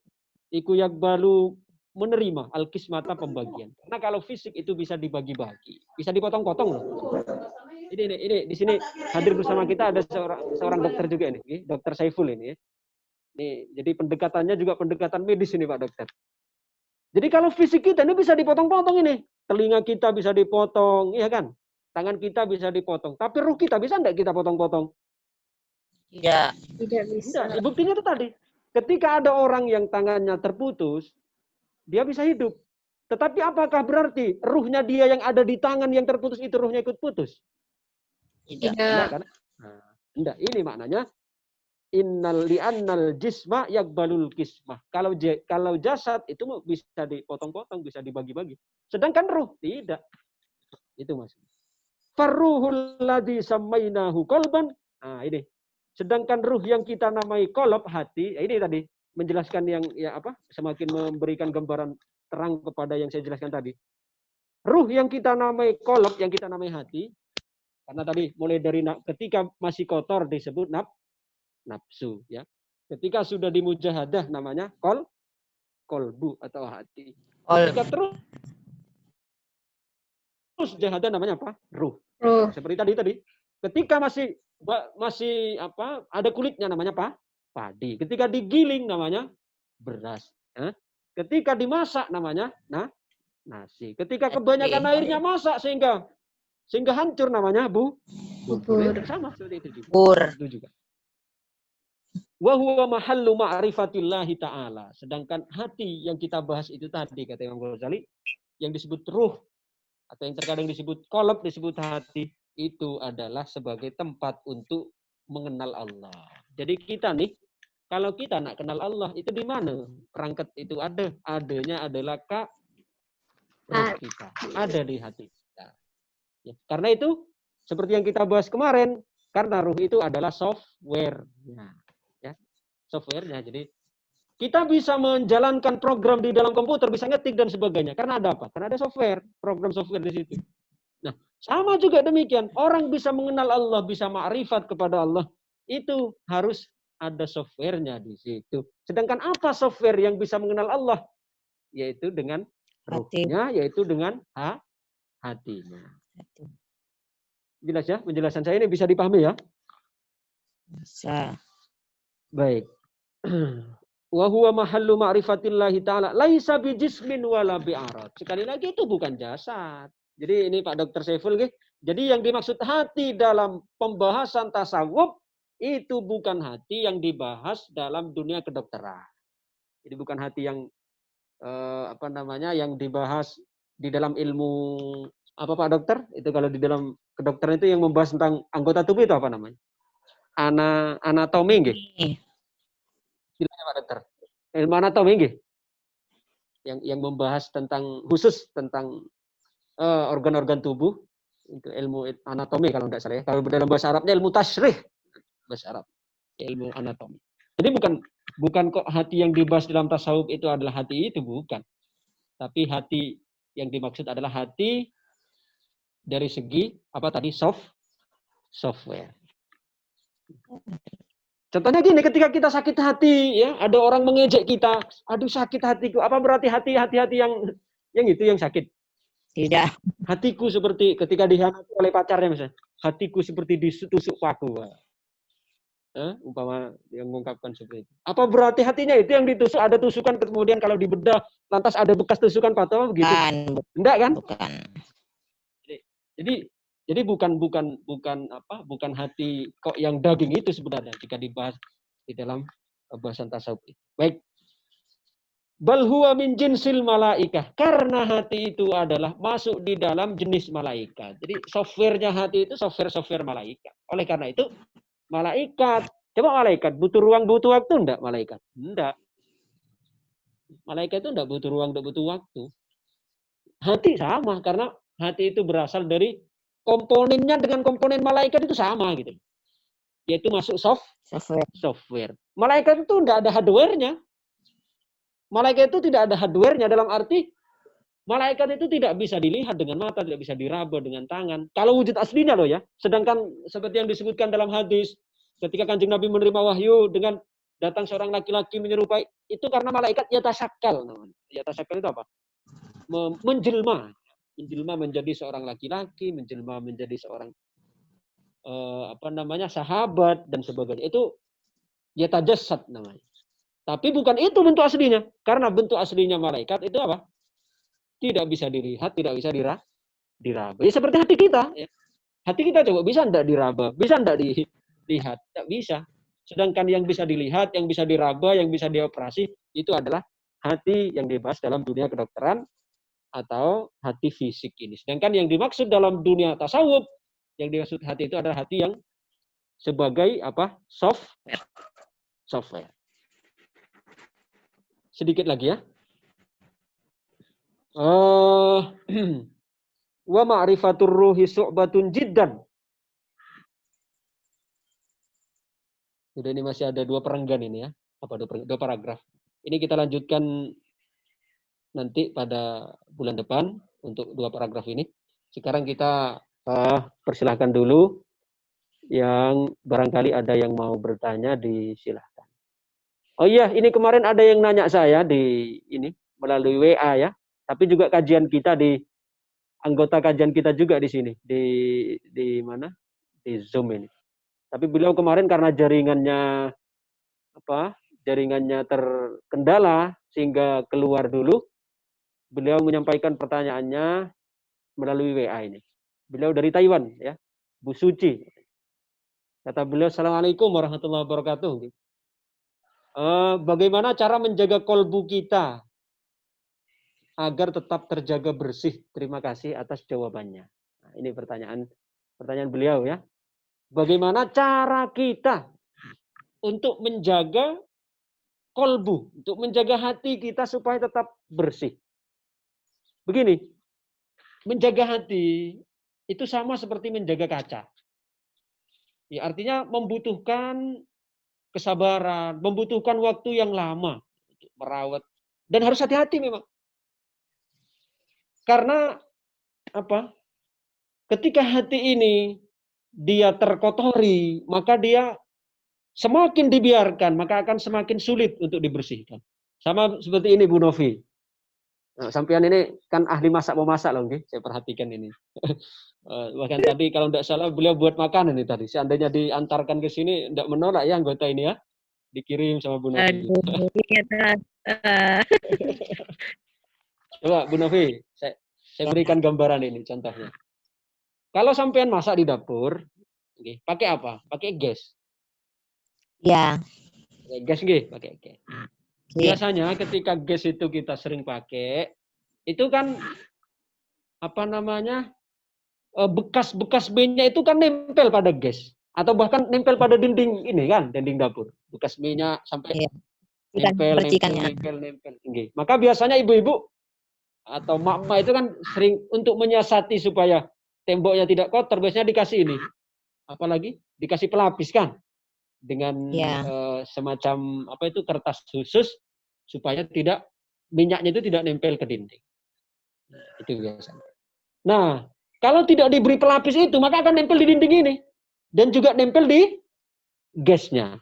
menerima al-kismata pembagian. Karena kalau fisik itu bisa dibagi-bagi, bisa dipotong-potong loh. Ini di sini hadir bersama kita ada seorang dokter juga ini, Dokter Saiful ini. Nih, jadi pendekatannya juga pendekatan medis ini Pak Dokter. Jadi kalau fisik kita ini bisa dipotong-potong ini. Telinga kita bisa dipotong, iya kan? Tangan kita bisa dipotong. Tapi ruh kita bisa enggak kita potong-potong? Tidak. Tidak bisa. Enggak, buktinya itu tadi. Ketika ada orang yang tangannya terputus, dia bisa hidup. Tetapi apakah berarti ruhnya dia yang ada di tangan yang terputus itu ruhnya ikut putus? Tidak. Enggak, kan? Enggak, ini maknanya innal li'annal jisma yakbalul kismah. Kalau jasad itu bisa dipotong-potong, bisa dibagi-bagi. Sedangkan ruh tidak. Itu maksudnya. Farruhul ladzi sammainahu qalban. Nah, ini. Sedangkan ruh yang kita namai qalb, hati, ini tadi menjelaskan yang semakin memberikan gambaran terang kepada yang saya jelaskan tadi. Ruh yang kita namai qalb, yang kita namai hati, karena tadi mulai dari ketika masih kotor disebut nafsu, ya. Ketika sudah dimujahadah namanya kolbu atau hati. Ketika terus jahadah namanya apa? Ruh. Seperti tadi. Ketika masih ada kulitnya namanya apa? Padi. Ketika digiling namanya beras. Ketika dimasak namanya nasi. Ketika kebanyakan airnya masak sehingga hancur namanya bubur. Sama seperti itu juga. Bubur. Itu juga. Wa huwa mahallu ma'rifatillahi ta'ala. Sedangkan hati yang kita bahas itu tadi, kata Imam Ghazali, yang disebut ruh, atau yang terkadang disebut qalb, disebut hati, itu adalah sebagai tempat untuk mengenal Allah. Jadi kita nih, kalau kita nak kenal Allah, itu di mana? Perangkat itu ada. Adanya adalah ruh kita. Ada di hati kita. Ya, karena itu, seperti yang kita bahas kemarin, karena ruh itu adalah software-nya. Ya, software-nya. Jadi, kita bisa menjalankan program di dalam komputer, bisa ngetik dan sebagainya. Karena ada apa? Karena ada software, program software di situ. Nah, sama juga demikian. Orang bisa mengenal Allah, bisa ma'rifat kepada Allah, itu harus ada software-nya di situ. Sedangkan apa software yang bisa mengenal Allah? Yaitu dengan ruhnya, yaitu dengan hatinya. Jelas ya? Penjelasan saya ini bisa dipahami ya? Bisa. Baik. Wa huwa mahallu ma'rifatillahi ta'ala laisa bijismin wala bi'arad. Sekali lagi itu bukan jasad. Jadi ini Pak Dr. Saiful nggih. Jadi yang dimaksud hati dalam pembahasan tasawuf itu bukan hati yang dibahas dalam dunia kedokteran. Jadi bukan hati yang yang dibahas di dalam ilmu apa Pak Dokter? Itu kalau di dalam kedokteran itu yang membahas tentang anggota tubuh itu apa namanya? Anatomi nggih. Silakan Pak Dokter. Ilmu anatomi nggih. Yang membahas tentang khusus tentang organ-organ tubuh, itu ilmu anatomi kalau tidak salah ya. Kalau dalam bahasa Arabnya ilmu tasyrih, bahasa Arab. Ilmu anatomi. Jadi bukan kok hati yang dibahas dalam tasawuf itu adalah hati itu, bukan. Tapi hati yang dimaksud adalah hati dari segi apa tadi software. Contohnya gini, ketika kita sakit hati, ya ada orang mengejek kita, aduh sakit hatiku. Apa berarti hati yang itu yang sakit? Tidak. Hatiku seperti ketika dihianati oleh pacarnya misalnya, hatiku seperti ditusuk paku. Umpama yang mengungkapkan seperti itu. Apa berarti hatinya itu yang ditusuk, ada tusukan kemudian kalau dibedah lantas ada bekas tusukan patah begitu? Enggak kan? Bukan. Jadi bukan hati kok yang daging itu sebenarnya jika dibahas di dalam bahasan tasawuf. Baik. Bal huwa min jinsil malaikah. Karena hati itu adalah masuk di dalam jenis malaikat. Jadi softwarenya hati itu software malaikat. Oleh karena itu malaikat, coba malaikat butuh ruang, butuh waktu enggak malaikat? Enggak. Malaikat itu enggak butuh ruang, enggak butuh waktu. Hati sama karena hati itu berasal dari komponennya dengan komponen malaikat itu sama gitu. Yaitu masuk software. Malaikat itu enggak ada hardware-nya. Malaikat itu tidak ada hardware-nya dalam arti malaikat itu tidak bisa dilihat dengan mata, tidak bisa diraba dengan tangan. Kalau wujud aslinya loh ya. Sedangkan seperti yang disebutkan dalam hadis, ketika Kanjeng Nabi menerima wahyu dengan datang seorang laki-laki menyerupai, itu karena malaikat yatasakkal namanya. Yatasakkal itu apa? Menjelma menjadi seorang laki-laki, menjelma menjadi seorang sahabat dan sebagainya. Itu yatajassad namanya. Tapi bukan itu bentuk aslinya. Karena bentuk aslinya malaikat itu apa? Tidak bisa dilihat, tidak bisa diraba. Ya seperti hati kita. Ya. Hati kita coba bisa enggak diraba? Bisa enggak dilihat? Tidak bisa. Sedangkan yang bisa dilihat, yang bisa diraba, yang bisa dioperasi, itu adalah hati yang dibahas dalam dunia kedokteran atau hati fisik ini. Sedangkan yang dimaksud dalam dunia tasawuf, yang dimaksud hati itu adalah hati yang sebagai apa? Software. Sedikit lagi ya. Wa ma'rifatur ruhi su'batun jiddan. Jadi ini masih ada 2 perenggan ini ya. Apa 2 paragraf. Ini kita lanjutkan nanti pada bulan depan untuk 2 paragraf ini. Sekarang kita persilahkan dulu yang barangkali ada yang mau bertanya disilahkan. Oh iya, ini kemarin ada yang nanya saya di ini melalui WA ya. Tapi juga kajian kita anggota kajian kita juga di sini di mana? Di Zoom ini. Tapi beliau kemarin karena jaringannya terkendala sehingga keluar dulu. Beliau menyampaikan pertanyaannya melalui WA ini. Beliau dari Taiwan ya, Bu Suci. Kata beliau, Assalamualaikum warahmatullahi wabarakatuh. Bagaimana cara menjaga kolbu kita agar tetap terjaga bersih? Terima kasih atas jawabannya. Nah, ini pertanyaan beliau ya. Bagaimana cara kita untuk menjaga kolbu, untuk menjaga hati kita supaya tetap bersih? Begini, menjaga hati itu sama seperti menjaga kaca. Ya, artinya membutuhkan kesabaran, membutuhkan waktu yang lama untuk merawat, dan harus hati-hati memang. Karena apa? Ketika hati ini dia terkotori, maka dia semakin dibiarkan, maka akan semakin sulit untuk dibersihkan. Sama seperti ini Bu Novi. Nah, sampean ini kan ahli masak memasak loh, saya perhatikan ini. Bahkan tadi kalau tidak salah beliau buat makanan ini tadi. Seandainya diantarkan ke sini, tidak menolak ya anggota ini ya, dikirim sama Bu Novi. Aduh, iya, Coba Bu Novi, saya berikan gambaran ini contohnya. Kalau sampean masak di dapur, pakai apa? Pakai gas. ya. Pakai gas nggih, pakai gas. Iya. Biasanya ketika gas itu kita sering pakai, itu kan apa namanya? Bekas-bekas minyak itu kan nempel pada gas atau bahkan nempel pada dinding ini kan, dinding dapur. Bekas minyak sampai Iya. Bukan nempel. Nggih. Maka biasanya ibu-ibu atau mak-mak itu kan sering untuk menyiasati supaya temboknya tidak kotor, biasanya dikasih ini. Apalagi dikasih pelapis kan dengan semacam apa itu kertas khusus supaya tidak minyaknya itu tidak nempel ke dinding. Itu biasanya. Nah, kalau tidak diberi pelapis itu maka akan nempel di dinding ini dan juga nempel di gasnya.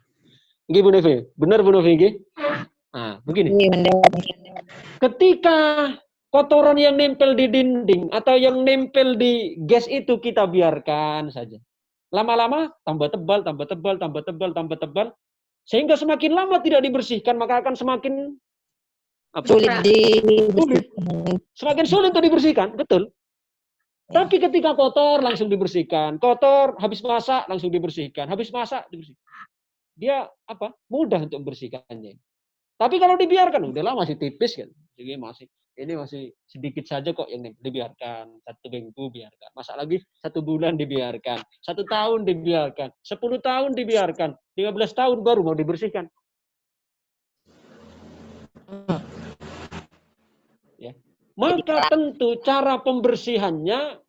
Nggih Bu Novi, benar Bu Novi nggih? Nah, begini. Ketika kotoran yang nempel di dinding atau yang nempel di gas itu kita biarkan saja. Lama-lama tambah tebal, tambah tebal, tambah tebal, tambah tebal. Sehingga semakin lama tidak dibersihkan, maka akan semakin sulit semakin sulit untuk dibersihkan, betul. Tapi ketika kotor langsung dibersihkan, kotor habis masak langsung dibersihkan, habis masak dibersihkan. Dia apa? Mudah untuk membersihkannya. Tapi kalau dibiarkan, udahlah masih tipis kan, jadi ini masih sedikit saja kok yang dibiarkan, 1 minggu biarkan, masak lagi 1 bulan dibiarkan, 1 tahun dibiarkan, 10 tahun dibiarkan, 15 tahun baru mau dibersihkan. Ya. Maka tentu cara pembersihannya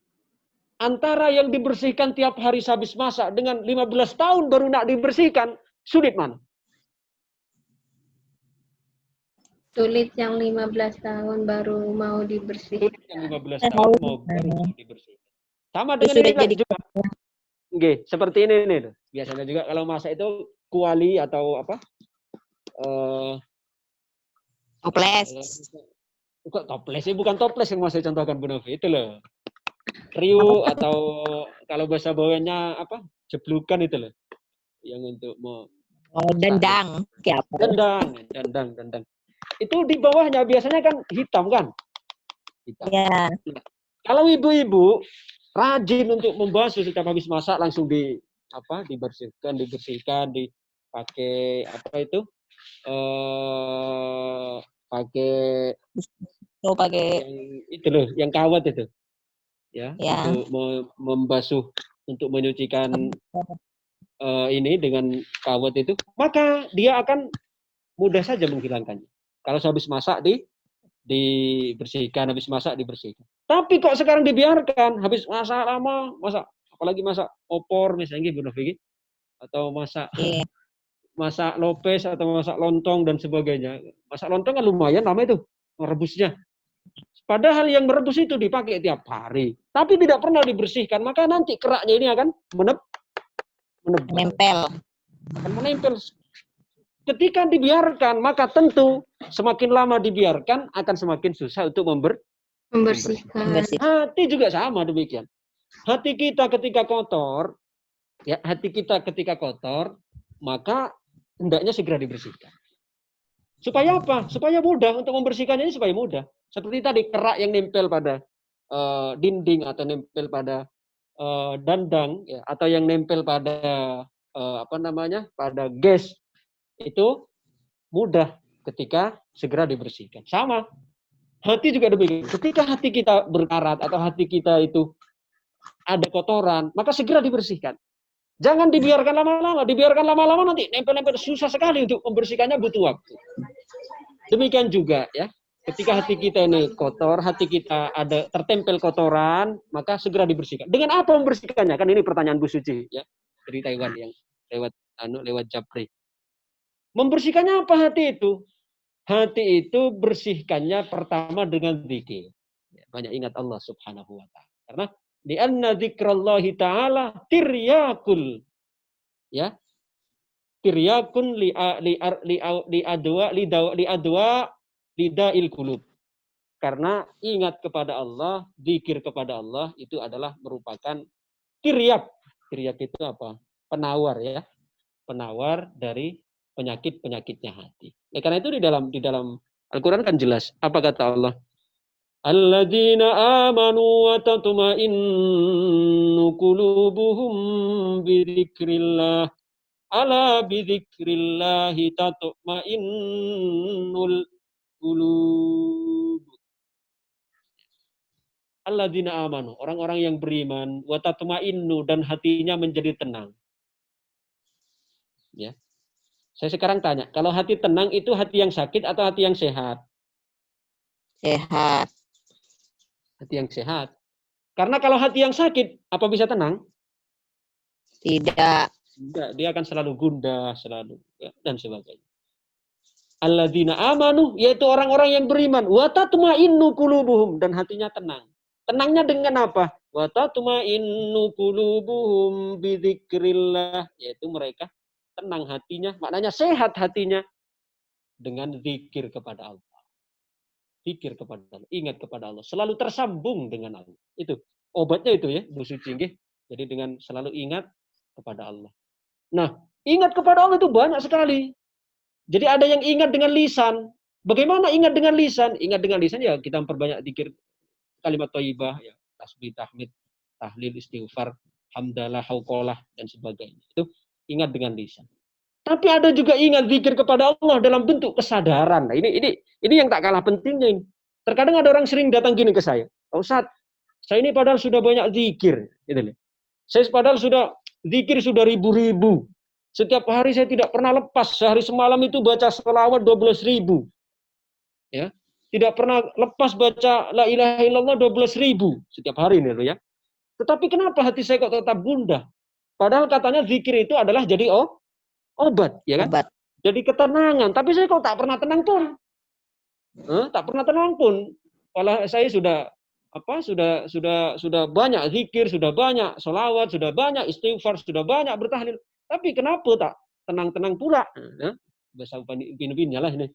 antara yang dibersihkan tiap hari habis masak dengan 15 tahun baru nak dibersihkan, sulit mana? Sulit yang 15 tahun baru mau dibersihkan. Sulit yang 15 tahun baru mau dibersihkan. Sama dengan ini kan juga. Oke, seperti ini nih. Biasanya juga kalau masak itu kuali atau apa? Toples. Kok toples sih? Bukan toples yang mau saya contohkan Bu Novi. Itu loh. Riu atau kalau bahasa bawahnya apa? Jeblukan itu loh. Yang untuk mau dendang. Kayak apa? Dendang. Itu di bawahnya biasanya kan hitam kan? Hitam. Ya. Kalau ibu-ibu rajin untuk membasuh setiap habis masak langsung dibersihkan, dipakai apa itu? Pakai itu loh, yang kawat itu. Ya. Untuk membasuh, untuk menyucikan ini dengan kawat itu, maka dia akan mudah saja menghilangkannya. Kalau habis masak dibersihkan, habis masak dibersihkan. Tapi kok sekarang dibiarkan, habis masak lama, apalagi masak opor misalnya Bu Novi, atau masak lopes atau masak lontong dan sebagainya. Masak lontong kan lumayan lama itu merebusnya. Padahal yang merebus itu dipakai tiap hari, tapi tidak pernah dibersihkan, maka nanti keraknya ini akan menempel. Ketika dibiarkan, maka tentu semakin lama dibiarkan akan semakin susah untuk membersihkan. Hati juga sama demikian. Hati kita ketika kotor, maka hendaknya segera dibersihkan. Supaya apa? Supaya mudah untuk membersihkannya ini, supaya mudah. Seperti tadi kerak yang nempel pada dinding atau nempel pada dandang, ya, atau yang nempel pada pada gas. Itu mudah ketika segera dibersihkan. Sama, hati juga demikian. Ketika hati kita berkarat atau hati kita itu ada kotoran, maka segera dibersihkan. Jangan dibiarkan lama-lama. Dibiarkan lama-lama nanti nempel-nempel, susah sekali untuk membersihkannya, butuh waktu. Demikian juga ya. Ketika hati kita ini kotor, hati kita ada tertempel kotoran, maka segera dibersihkan. Dengan apa membersihkannya? Kan ini pertanyaan Bu Suci ya, dari Taiwan yang lewat Japri. Membersihkannya apa hati itu? Hati itu bersihkannya pertama dengan zikir. Banyak ingat Allah Subhanahu wa taala. Karena di anna dzikrallahi taala tiryakul, ya. Tiryakun li adwa lidail qulub. Karena ingat kepada Allah, zikir kepada Allah itu adalah merupakan tiryak. Tiryak itu apa? Penawar ya. Penawar dari penyakit-penyakitnya hati. Karena itu di dalam Al-Qur'an kan jelas. Apa kata Allah? Alladzina amanu wa tatma'innu qulubuhum bi dzikrillah. Ala bi dzikrillah tatma'innul qulub. Alladzina amanu, orang-orang yang beriman, wa tatma'innu, dan hatinya menjadi tenang. Ya. Saya sekarang tanya, kalau hati tenang itu hati yang sakit atau hati yang sehat? Sehat. Hati yang sehat. Karena kalau hati yang sakit, apa bisa tenang? Tidak. Enggak, dia akan selalu gundah, selalu ya, dan sebagainya. Alladzina amanu, yaitu orang-orang yang beriman, wa tatma'innu qulubuhum, dan hatinya tenang. Tenangnya dengan apa? Wa tatma'innu qulubuhum bi dzikrillah, yaitu mereka tenang hatinya, maknanya sehat hatinya dengan zikir kepada Allah. Zikir kepada Allah, ingat kepada Allah, selalu tersambung dengan Allah. Itu obatnya itu ya, Bu Suci. Jadi dengan selalu ingat kepada Allah. Nah, ingat kepada Allah itu banyak sekali. Jadi ada yang ingat dengan lisan. Bagaimana ingat dengan lisan? Ingat dengan lisan ya kita memperbanyak zikir kalimat thayyibah ya, tasbih, tahmid, tahlil, istighfar, hamdalah, hauqalah dan sebagainya. Itu ingat dengan lisan. Tapi ada juga ingat zikir kepada Allah dalam bentuk kesadaran. Nah, ini yang tak kalah pentingnya ini. Terkadang ada orang sering datang gini ke saya. Pak Ustadz, saya ini padahal sudah banyak zikir. Gitu. Saya padahal sudah zikir sudah ribu-ribu. Setiap hari saya tidak pernah lepas. Sehari semalam itu baca sholawat 12.000. Ya. Tidak pernah lepas baca la ilaha illallah 12.000 setiap hari ini loh ya. Tetapi kenapa hati saya kok tetap gundah? Padahal katanya zikir itu adalah jadi obat, ya kan? Obat. Jadi ketenangan. Tapi saya kok tak pernah tenang pun. Tak pernah tenang pun. Malah saya sudah banyak zikir, sudah banyak sholawat, sudah banyak istighfar, sudah banyak bertahlil. Tapi kenapa tak tenang-tenang pula? Bahasa upin-upinnya lah ini.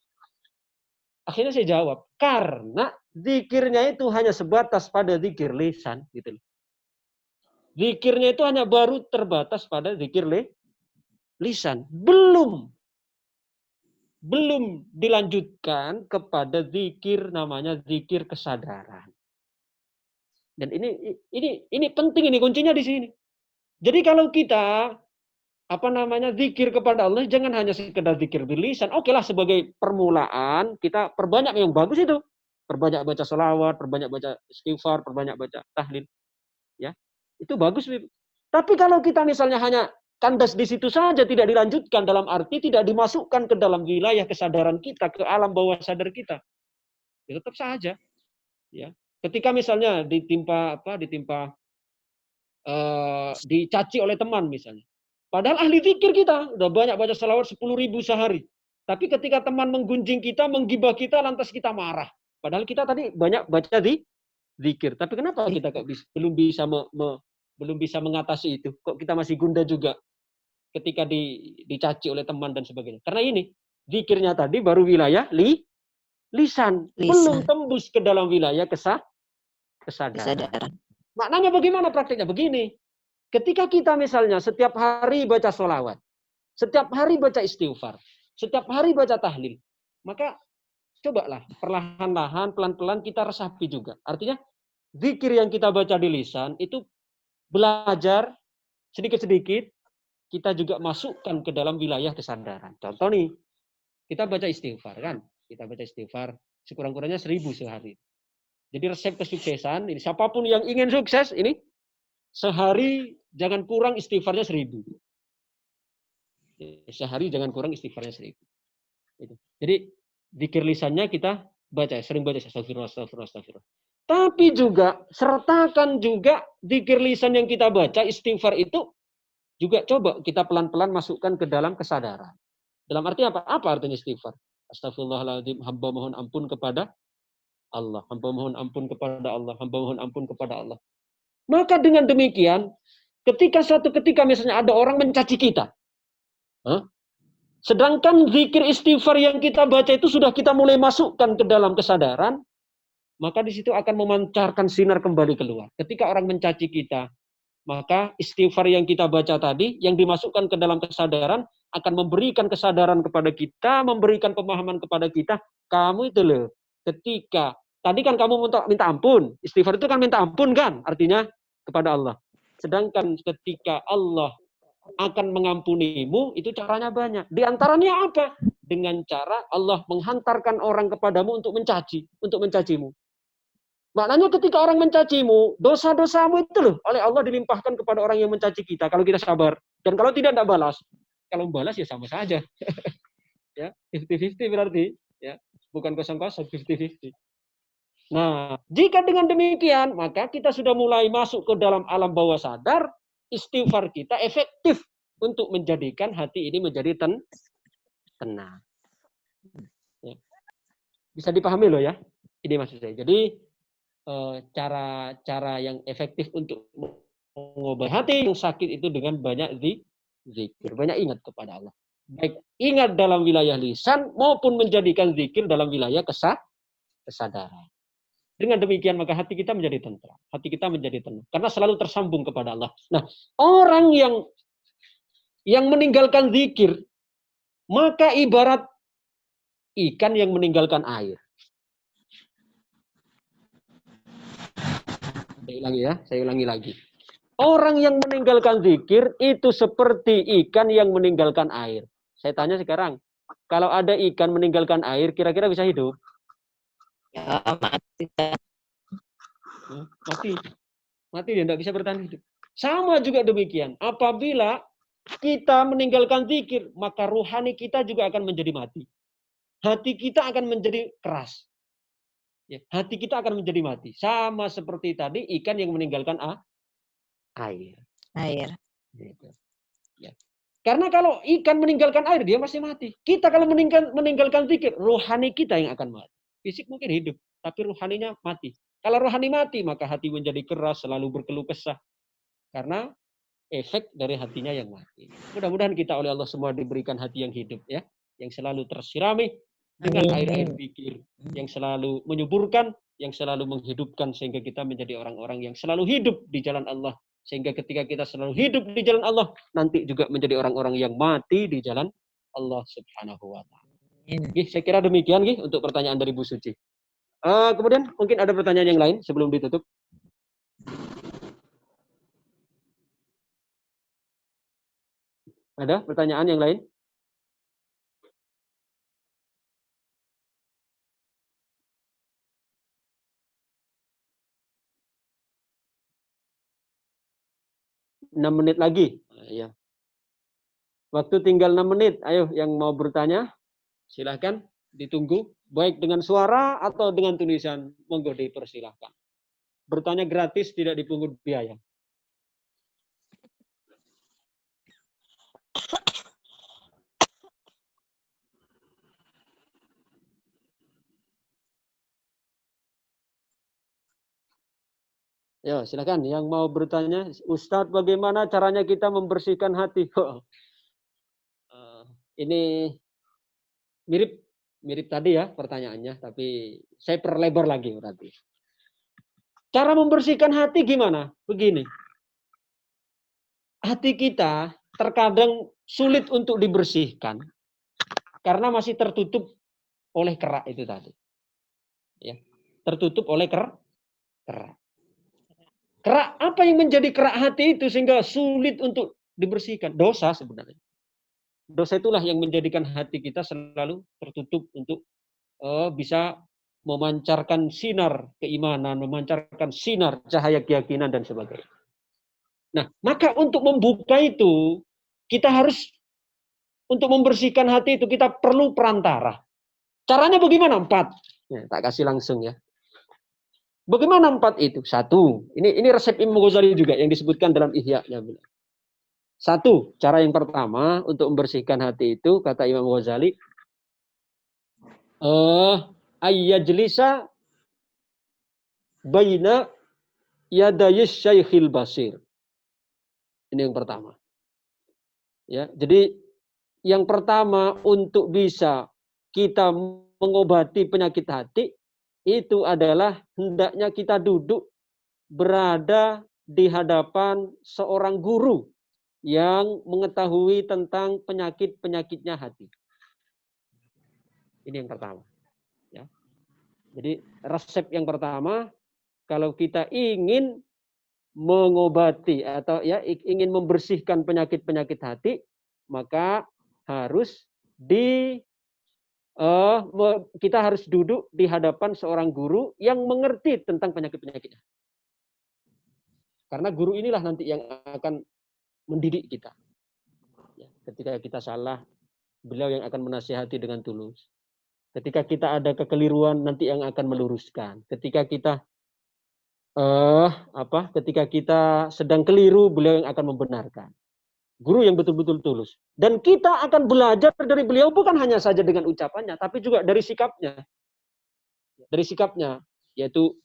Akhirnya saya jawab, karena zikirnya itu hanya sebatas pada zikir lisan, gitu. Zikirnya itu hanya baru terbatas pada zikir lisan, belum dilanjutkan kepada zikir namanya zikir kesadaran. Dan ini penting, ini kuncinya di sini. Jadi kalau kita zikir kepada Allah, jangan hanya sekedar zikir bilisan. Oke lah, sebagai permulaan kita perbanyak yang bagus itu. Perbanyak baca sholawat, perbanyak baca istighfar, perbanyak baca tahlil. Ya, itu bagus. Tapi kalau kita misalnya hanya kandas di situ saja, tidak dilanjutkan, dalam arti tidak dimasukkan ke dalam wilayah kesadaran kita, ke alam bawah sadar kita, ya tetap saja. Ya, ketika misalnya dicaci oleh teman misalnya. Padahal ahli zikir kita, udah banyak baca salawat 10.000 sehari. Tapi ketika teman menggunjing kita, menggibah kita, lantas kita marah. Padahal kita tadi banyak baca di zikir. Tapi kenapa kita belum bisa mengatasi itu? Kok kita masih gundah juga ketika dicaci oleh teman dan sebagainya? Karena ini, zikirnya tadi baru wilayah lisan. Belum tembus ke dalam wilayah kesadaran. Maknanya bagaimana praktiknya? Begini. Ketika kita misalnya setiap hari baca sholawat, setiap hari baca istighfar, setiap hari baca tahlil, maka cobalah perlahan-lahan, pelan-pelan kita resapi juga. Artinya zikir yang kita baca di lisan itu belajar sedikit-sedikit kita juga masukkan ke dalam wilayah kesadaran. Contoh nih, kita baca istighfar kan? Kita baca istighfar sekurang-kurangnya 1000 sehari. Jadi resep kesuksesan ini siapapun yang ingin sukses ini sehari jangan kurang istighfarnya 1000. Sehari jangan kurang istighfarnya 1000. Itu. Jadi zikir lisannya kita baca, sering baca astagfirullah, astagfirullah, astagfirullah. Tapi juga sertakan juga zikir lisan yang kita baca istighfar itu juga coba kita pelan-pelan masukkan ke dalam kesadaran. Dalam arti apa? Apa artinya istighfar? Astagfirullahaladzim, hamba mohon ampun kepada Allah. Hamba mohon ampun kepada Allah. Hamba mohon ampun kepada Allah. Maka dengan demikian, suatu ketika misalnya ada orang mencaci kita. Sedangkan zikir istighfar yang kita baca itu sudah kita mulai masukkan ke dalam kesadaran, maka di situ akan memancarkan sinar kembali keluar. Ketika orang mencaci kita, maka istighfar yang kita baca tadi, yang dimasukkan ke dalam kesadaran, akan memberikan kesadaran kepada kita, memberikan pemahaman kepada kita, kamu itu loh, ketika, tadi kan kamu minta ampun, istighfar itu kan minta ampun kan, artinya kepada Allah. Sedangkan ketika Allah akan mengampunimu, itu caranya banyak. Di antaranya apa? Dengan cara Allah menghantarkan orang kepadamu untuk mencacimu. Maknanya ketika orang mencacimu, dosa-dosamu itu loh oleh Allah dilimpahkan kepada orang yang mencaci kita kalau kita sabar. Dan kalau tidak balas. Kalau balas ya sama saja. Ya, 50-50 berarti, ya. Bukan 0-0, 50-50. Nah, jika dengan demikian, maka kita sudah mulai masuk ke dalam alam bawah sadar, istighfar kita efektif untuk menjadikan hati ini menjadi tenang. Ya. Bisa dipahami loh ya. Ini maksud saya. Jadi cara yang efektif untuk mengobati hati yang sakit itu dengan banyak zikir, banyak ingat kepada Allah. Baik ingat dalam wilayah lisan maupun menjadikan zikir dalam wilayah kesadaran. Dengan demikian maka hati kita menjadi tentram, hati kita menjadi tenang karena selalu tersambung kepada Allah. Nah, orang yang meninggalkan zikir maka ibarat ikan yang meninggalkan air. Saya ulangi lagi. Orang yang meninggalkan zikir itu seperti ikan yang meninggalkan air. Saya tanya sekarang, kalau ada ikan meninggalkan air, kira-kira bisa hidup? Ya, mati. Mati dia tidak bisa bertahan hidup. Sama juga demikian. Apabila kita meninggalkan zikir, maka ruhani kita juga akan menjadi mati. Hati kita akan menjadi keras. Ya, hati kita akan menjadi mati. Sama seperti tadi ikan yang meninggalkan air. Gitu. Ya. Karena kalau ikan meninggalkan air, dia masih mati. Kita kalau meninggalkan zikir, rohani kita yang akan mati. Fisik mungkin hidup, tapi rohaninya mati. Kalau rohani mati, maka hati menjadi keras, selalu berkeluh kesah. Karena efek dari hatinya yang mati. Mudah-mudahan kita oleh Allah semua diberikan hati yang hidup, ya, yang selalu tersirami dengan air-air zikir, yang selalu menyuburkan, yang selalu menghidupkan sehingga kita menjadi orang-orang yang selalu hidup di jalan Allah. Sehingga ketika kita selalu hidup di jalan Allah, nanti juga menjadi orang-orang yang mati di jalan Allah Subhanahu wa taala. Saya kira demikian untuk pertanyaan dari Bu Suci. Kemudian mungkin ada pertanyaan yang lain sebelum ditutup. Ada pertanyaan yang lain? Enam menit lagi. Ya. Waktu tinggal 6 menit. Ayo yang mau bertanya, silahkan ditunggu. Baik dengan suara atau dengan tulisan, monggo dipersilahkan. Bertanya gratis, tidak dipungut biaya. Ya, silakan yang mau bertanya, Ustadz, bagaimana caranya kita membersihkan hati? Ini mirip tadi ya pertanyaannya, tapi saya perlebar lagi berarti. Cara membersihkan hati gimana? Begini. Hati kita terkadang sulit untuk dibersihkan karena masih tertutup oleh kerak itu tadi. Ya, tertutup oleh kerak. Kerak, apa yang menjadi kerak hati itu sehingga sulit untuk dibersihkan? Dosa sebenarnya. Dosa itulah yang menjadikan hati kita selalu tertutup untuk bisa memancarkan sinar keimanan, memancarkan sinar cahaya keyakinan dan sebagainya. Nah, maka untuk membuka itu, kita harus untuk membersihkan hati itu kita perlu perantara. Caranya bagaimana? 4. Ya, tak kasih langsung ya. Bagaimana 4 itu? 1. Ini resep Imam Ghazali juga yang disebutkan dalam Ihya-nya. 1, cara yang pertama untuk membersihkan hati itu kata Imam Ghazali, ayyajlisa baina yadayis syaikhil basir. Ini yang pertama. Ya, jadi yang pertama untuk bisa kita mengobati penyakit hati itu adalah hendaknya kita duduk berada di hadapan seorang guru yang mengetahui tentang penyakit-penyakitnya hati. Ini yang pertama. Ya. Jadi resep yang pertama, kalau kita ingin mengobati atau ya ingin membersihkan penyakit-penyakit hati, maka harus kita harus duduk di hadapan seorang guru yang mengerti tentang penyakit-penyakitnya. Karena guru inilah nanti yang akan mendidik kita. Ya, ketika kita salah, beliau yang akan menasihati dengan tulus. Ketika kita ada kekeliruan, nanti yang akan meluruskan. Ketika kita ketika kita sedang keliru, beliau yang akan membenarkan. Guru yang betul-betul tulus. Dan kita akan belajar dari beliau bukan hanya saja dengan ucapannya, tapi juga dari sikapnya. Dari sikapnya, yaitu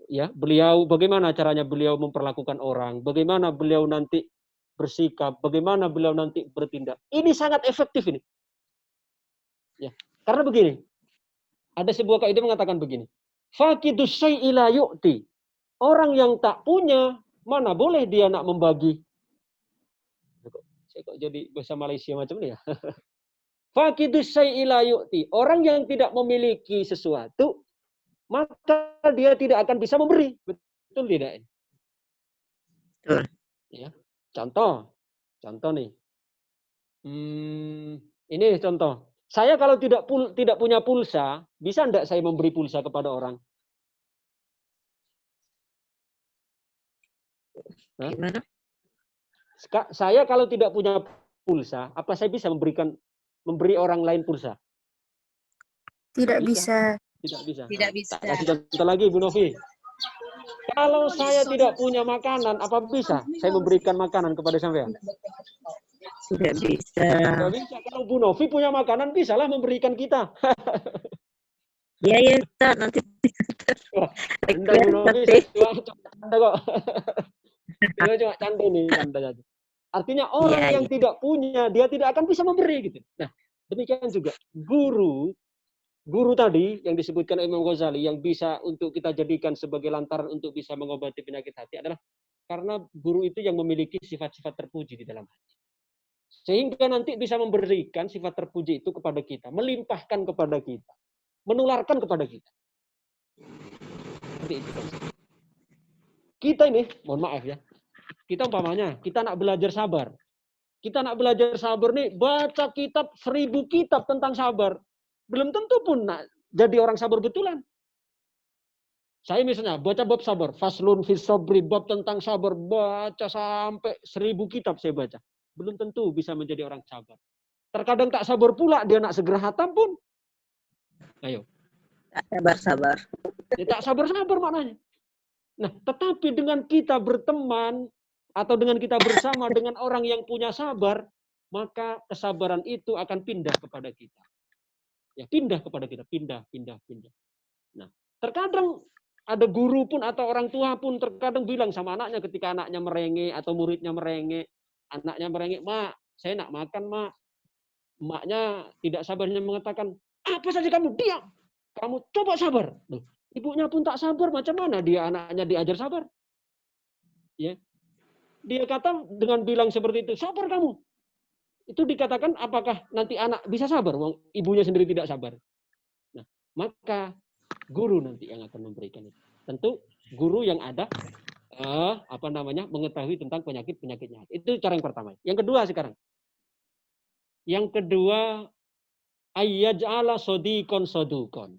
ya beliau bagaimana caranya beliau memperlakukan orang, bagaimana beliau nanti bersikap, bagaimana beliau nanti bertindak. Ini sangat efektif ini. Ya, karena begini. Ada sebuah kaidah mengatakan begini. Faqidus syai'i la yu'ti. Orang yang tak punya, mana boleh dia nak membagi. Saya kok jadi bahasa Malaysia macam ini ya. Faqidus syai'i la yu'ti. Orang yang tidak memiliki sesuatu, maka dia tidak akan bisa memberi. Betul tidak? Betul. Ya. Contoh nih. Ini contoh. Saya kalau tidak punya pulsa, bisa enggak saya memberi pulsa kepada orang? Gimana? Saya kalau tidak punya pulsa, apa saya bisa memberi orang lain pulsa? Tidak bisa. Tidak bisa. Tidak bisa. Tak kasih contoh lagi, Bu Novi. Kalau saya tidak punya makanan, apa bisa saya memberikan makanan kepada sampean? Tidak bisa. Tidak bisa. Kalau Bu Novi punya makanan, bisalah memberikan kita. Ya, Ustaz, nanti. Anda Bu Novi, saya canda kok. Dia cuma canda nih, canda saja. Artinya orang yang tidak punya, dia tidak akan bisa memberi gitu. Nah, demikian juga guru tadi yang disebutkan Imam Ghazali yang bisa untuk kita jadikan sebagai lantaran untuk bisa mengobati penyakit hati adalah karena guru itu yang memiliki sifat-sifat terpuji di dalam hati. Sehingga nanti bisa memberikan sifat terpuji itu kepada kita, melimpahkan kepada kita, menularkan kepada kita. Seperti itu. Kita ini, mohon maaf ya, kita umpamanya, kita nak belajar sabar. Kita nak belajar sabar nih, baca kitab 1000 kitab tentang sabar. Belum tentu pun nak jadi orang sabar betulan. Saya misalnya baca bab sabar, faslun fis sabri, bab tentang sabar, baca sampai 1000 kitab saya baca. Belum tentu bisa menjadi orang sabar. Terkadang tak sabar pula, dia nak segera hatam pun. Ayo. Tak sabar-sabar. Ya, tak sabar-sabar maknanya. Nah, tetapi dengan kita berteman atau dengan kita bersama dengan orang yang punya sabar, maka kesabaran itu akan pindah kepada kita. Ya, pindah kepada kita, pindah. Nah, terkadang ada guru pun atau orang tua pun terkadang bilang sama anaknya ketika anaknya merengek atau muridnya merengek, anaknya merengek, "Mak, saya nak makan, Mak." Maknya tidak sabarnya mengatakan, "Apa saja kamu diam. Kamu coba sabar." Loh, ibunya pun tak sabar, macam mana dia anaknya diajar sabar? Ya. Dia kata dengan bilang seperti itu, "Sabar kamu." Itu dikatakan apakah nanti anak bisa sabar? Ibunya sendiri tidak sabar. Nah, maka guru nanti yang akan memberikan itu. Tentu guru yang ada mengetahui tentang penyakit-penyakitnya. Itu cara yang pertama. Yang kedua sekarang. Yang kedua, ayyaj'ala sodikon sodukon.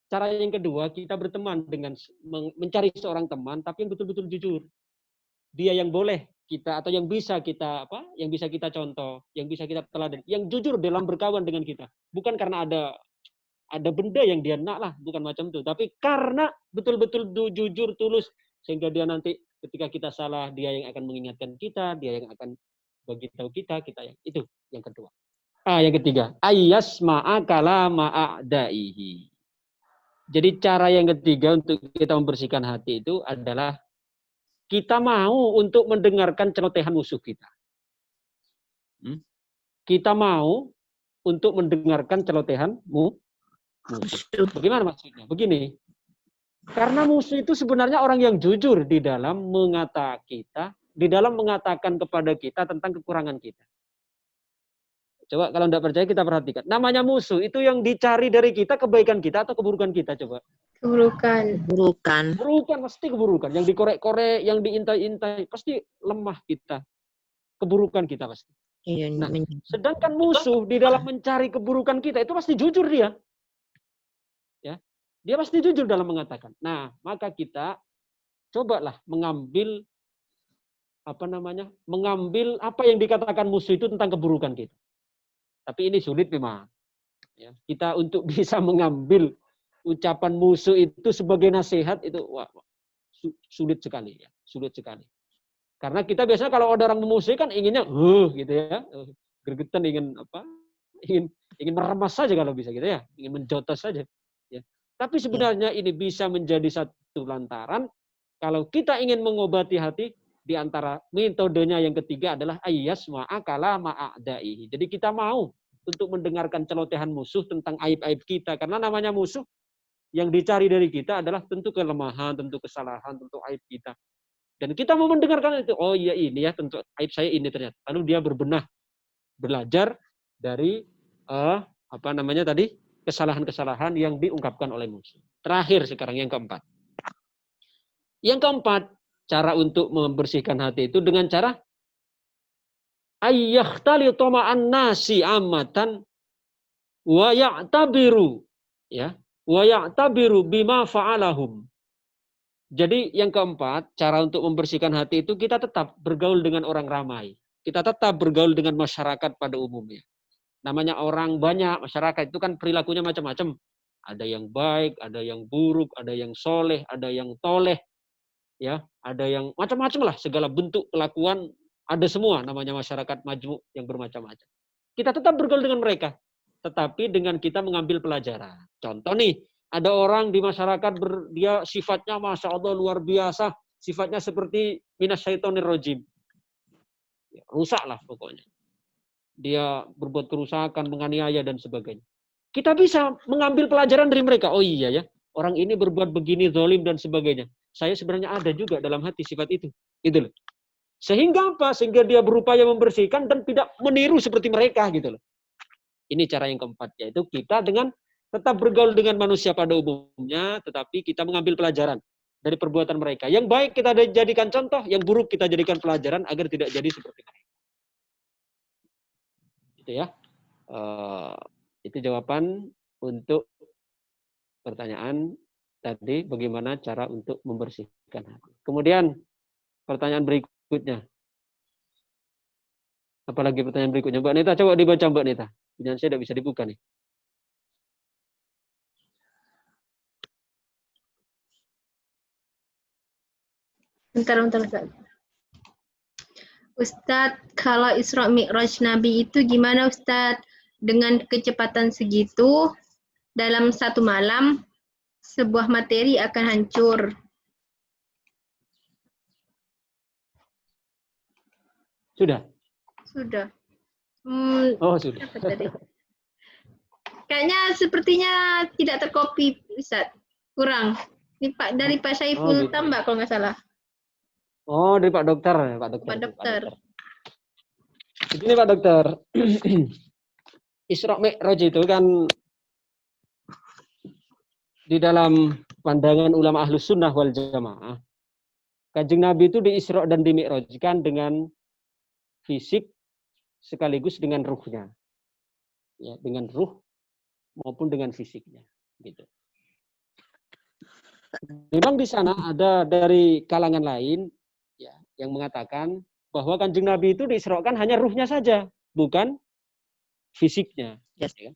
Cara yang kedua, kita berteman dengan mencari seorang teman, tapi yang betul-betul jujur. Dia yang boleh kita atau yang bisa kita yang bisa kita contoh, yang bisa kita teladan, yang jujur dalam berkawan dengan kita. Bukan karena ada benda yang dia nak lah, bukan macam itu. Tapi karena betul-betul jujur, tulus, sehingga dia nanti ketika kita salah, dia yang akan mengingatkan kita, dia yang akan bagi tahu kita yang itu yang kedua. Yang ketiga, ayyasma'a kalama a'daihi. Jadi cara yang ketiga untuk kita membersihkan hati itu adalah kita mau untuk mendengarkan celotehan musuh kita. Kita mau untuk mendengarkan celotehan musuh. Bagaimana maksudnya? Begini, karena musuh itu sebenarnya orang yang jujur di dalam mengatakan kepada kita tentang kekurangan kita. Coba kalau tidak percaya kita perhatikan. Namanya musuh itu yang dicari dari kita kebaikan kita atau keburukan kita, coba. Keburukan. Keburukan, pasti keburukan. Yang dikorek-korek, yang diintai-intai, pasti lemah kita. Keburukan kita pasti. Nah, sedangkan musuh di dalam mencari keburukan kita itu pasti jujur dia. Ya, dia pasti jujur dalam mengatakan. Nah, maka kita cobalah mengambil apa yang dikatakan musuh itu tentang keburukan kita. Tapi ini sulit memang. Ya, kita untuk bisa mengambil ucapan musuh itu sebagai nasihat itu sulit sekali ya, sulit sekali. Karena kita biasanya kalau ada orang memusuhi kan inginnya gitu ya. Gregetan ingin meremas saja kalau bisa gitu ya, ingin menjotos saja ya. Tapi sebenarnya ini bisa menjadi satu lantaran kalau kita ingin mengobati hati. Di antara metodenya yang ketiga adalah ayyasma'a kalama a'daihi. Jadi kita mau untuk mendengarkan celotehan musuh tentang aib-aib kita. Karena namanya musuh yang dicari dari kita adalah tentu kelemahan, tentu kesalahan, tentu aib kita. Dan kita mau mendengarkan itu. Oh iya ini ya, tentu aib saya ini ternyata. Lalu dia berbenah, belajar dari kesalahan-kesalahan yang diungkapkan oleh musuh. Terakhir sekarang yang keempat. Yang keempat, cara untuk membersihkan hati itu dengan cara ayyakhtalitu ma'an nasi amatan wa ya'tabiru bima fa'alahum. Jadi yang keempat, cara untuk membersihkan hati itu kita tetap bergaul dengan orang ramai. Kita tetap bergaul dengan masyarakat pada umumnya. Namanya orang banyak, masyarakat itu kan perilakunya macam-macam. Ada yang baik, ada yang buruk, ada yang soleh, ada yang toleh. Ya, ada yang macam-macam lah, segala bentuk kelakuan ada semua namanya masyarakat majmuk yang bermacam-macam. Kita tetap bergaul dengan mereka, tetapi dengan kita mengambil pelajaran. Contoh nih, ada orang di masyarakat dia sifatnya Masya Allah luar biasa, sifatnya seperti minasyaitonir rajim. Ya, rusak lah pokoknya. Dia berbuat kerusakan, menganiaya dan sebagainya. Kita bisa mengambil pelajaran dari mereka. Oh iya ya, orang ini berbuat begini, zalim dan sebagainya. Saya sebenarnya ada juga dalam hati sifat itu. Gitu loh. Sehingga apa? Sehingga dia berupaya membersihkan dan tidak meniru seperti mereka gitu loh. Ini cara yang keempat, yaitu kita dengan tetap bergaul dengan manusia pada umumnya, tetapi kita mengambil pelajaran dari perbuatan mereka. Yang baik kita jadikan contoh, yang buruk kita jadikan pelajaran agar tidak jadi seperti mereka. Itu ya. Itu jawaban untuk pertanyaan tadi, bagaimana cara untuk membersihkan hati. Kemudian pertanyaan berikutnya. Apalagi pertanyaan berikutnya. Mbak Neta, coba dibaca Mbak Neta. Jangan saya tidak bisa dibuka nih. Bentar. Ustadz, kalau Isra Mi'raj Nabi itu gimana Ustadz? Dengan kecepatan segitu, dalam satu malam, sebuah materi akan hancur. Sudah? Sudah. Oh, sudah. Apa tadi? Kayaknya sepertinya tidak terkopi, Ustadz. Kurang. Ini Pak dari Pak Saiful gitu. Tambak kalau nggak salah. Oh, dari Pak Dokter. Pak Dokter. Begini Pak Dokter. Isra Mi'raj itu kan di dalam pandangan ulama Ahlus Sunnah wal Jamaah, Kanjeng Nabi itu di Isra dan di Mi'rajkan dengan fisik sekaligus dengan ruhnya. Ya, dengan ruh maupun dengan fisiknya. Gitu. Memang di sana ada dari kalangan lain ya, yang mengatakan bahwa Kanjeng Nabi itu diisrakan hanya ruhnya saja, bukan fisiknya. Yes. Ya.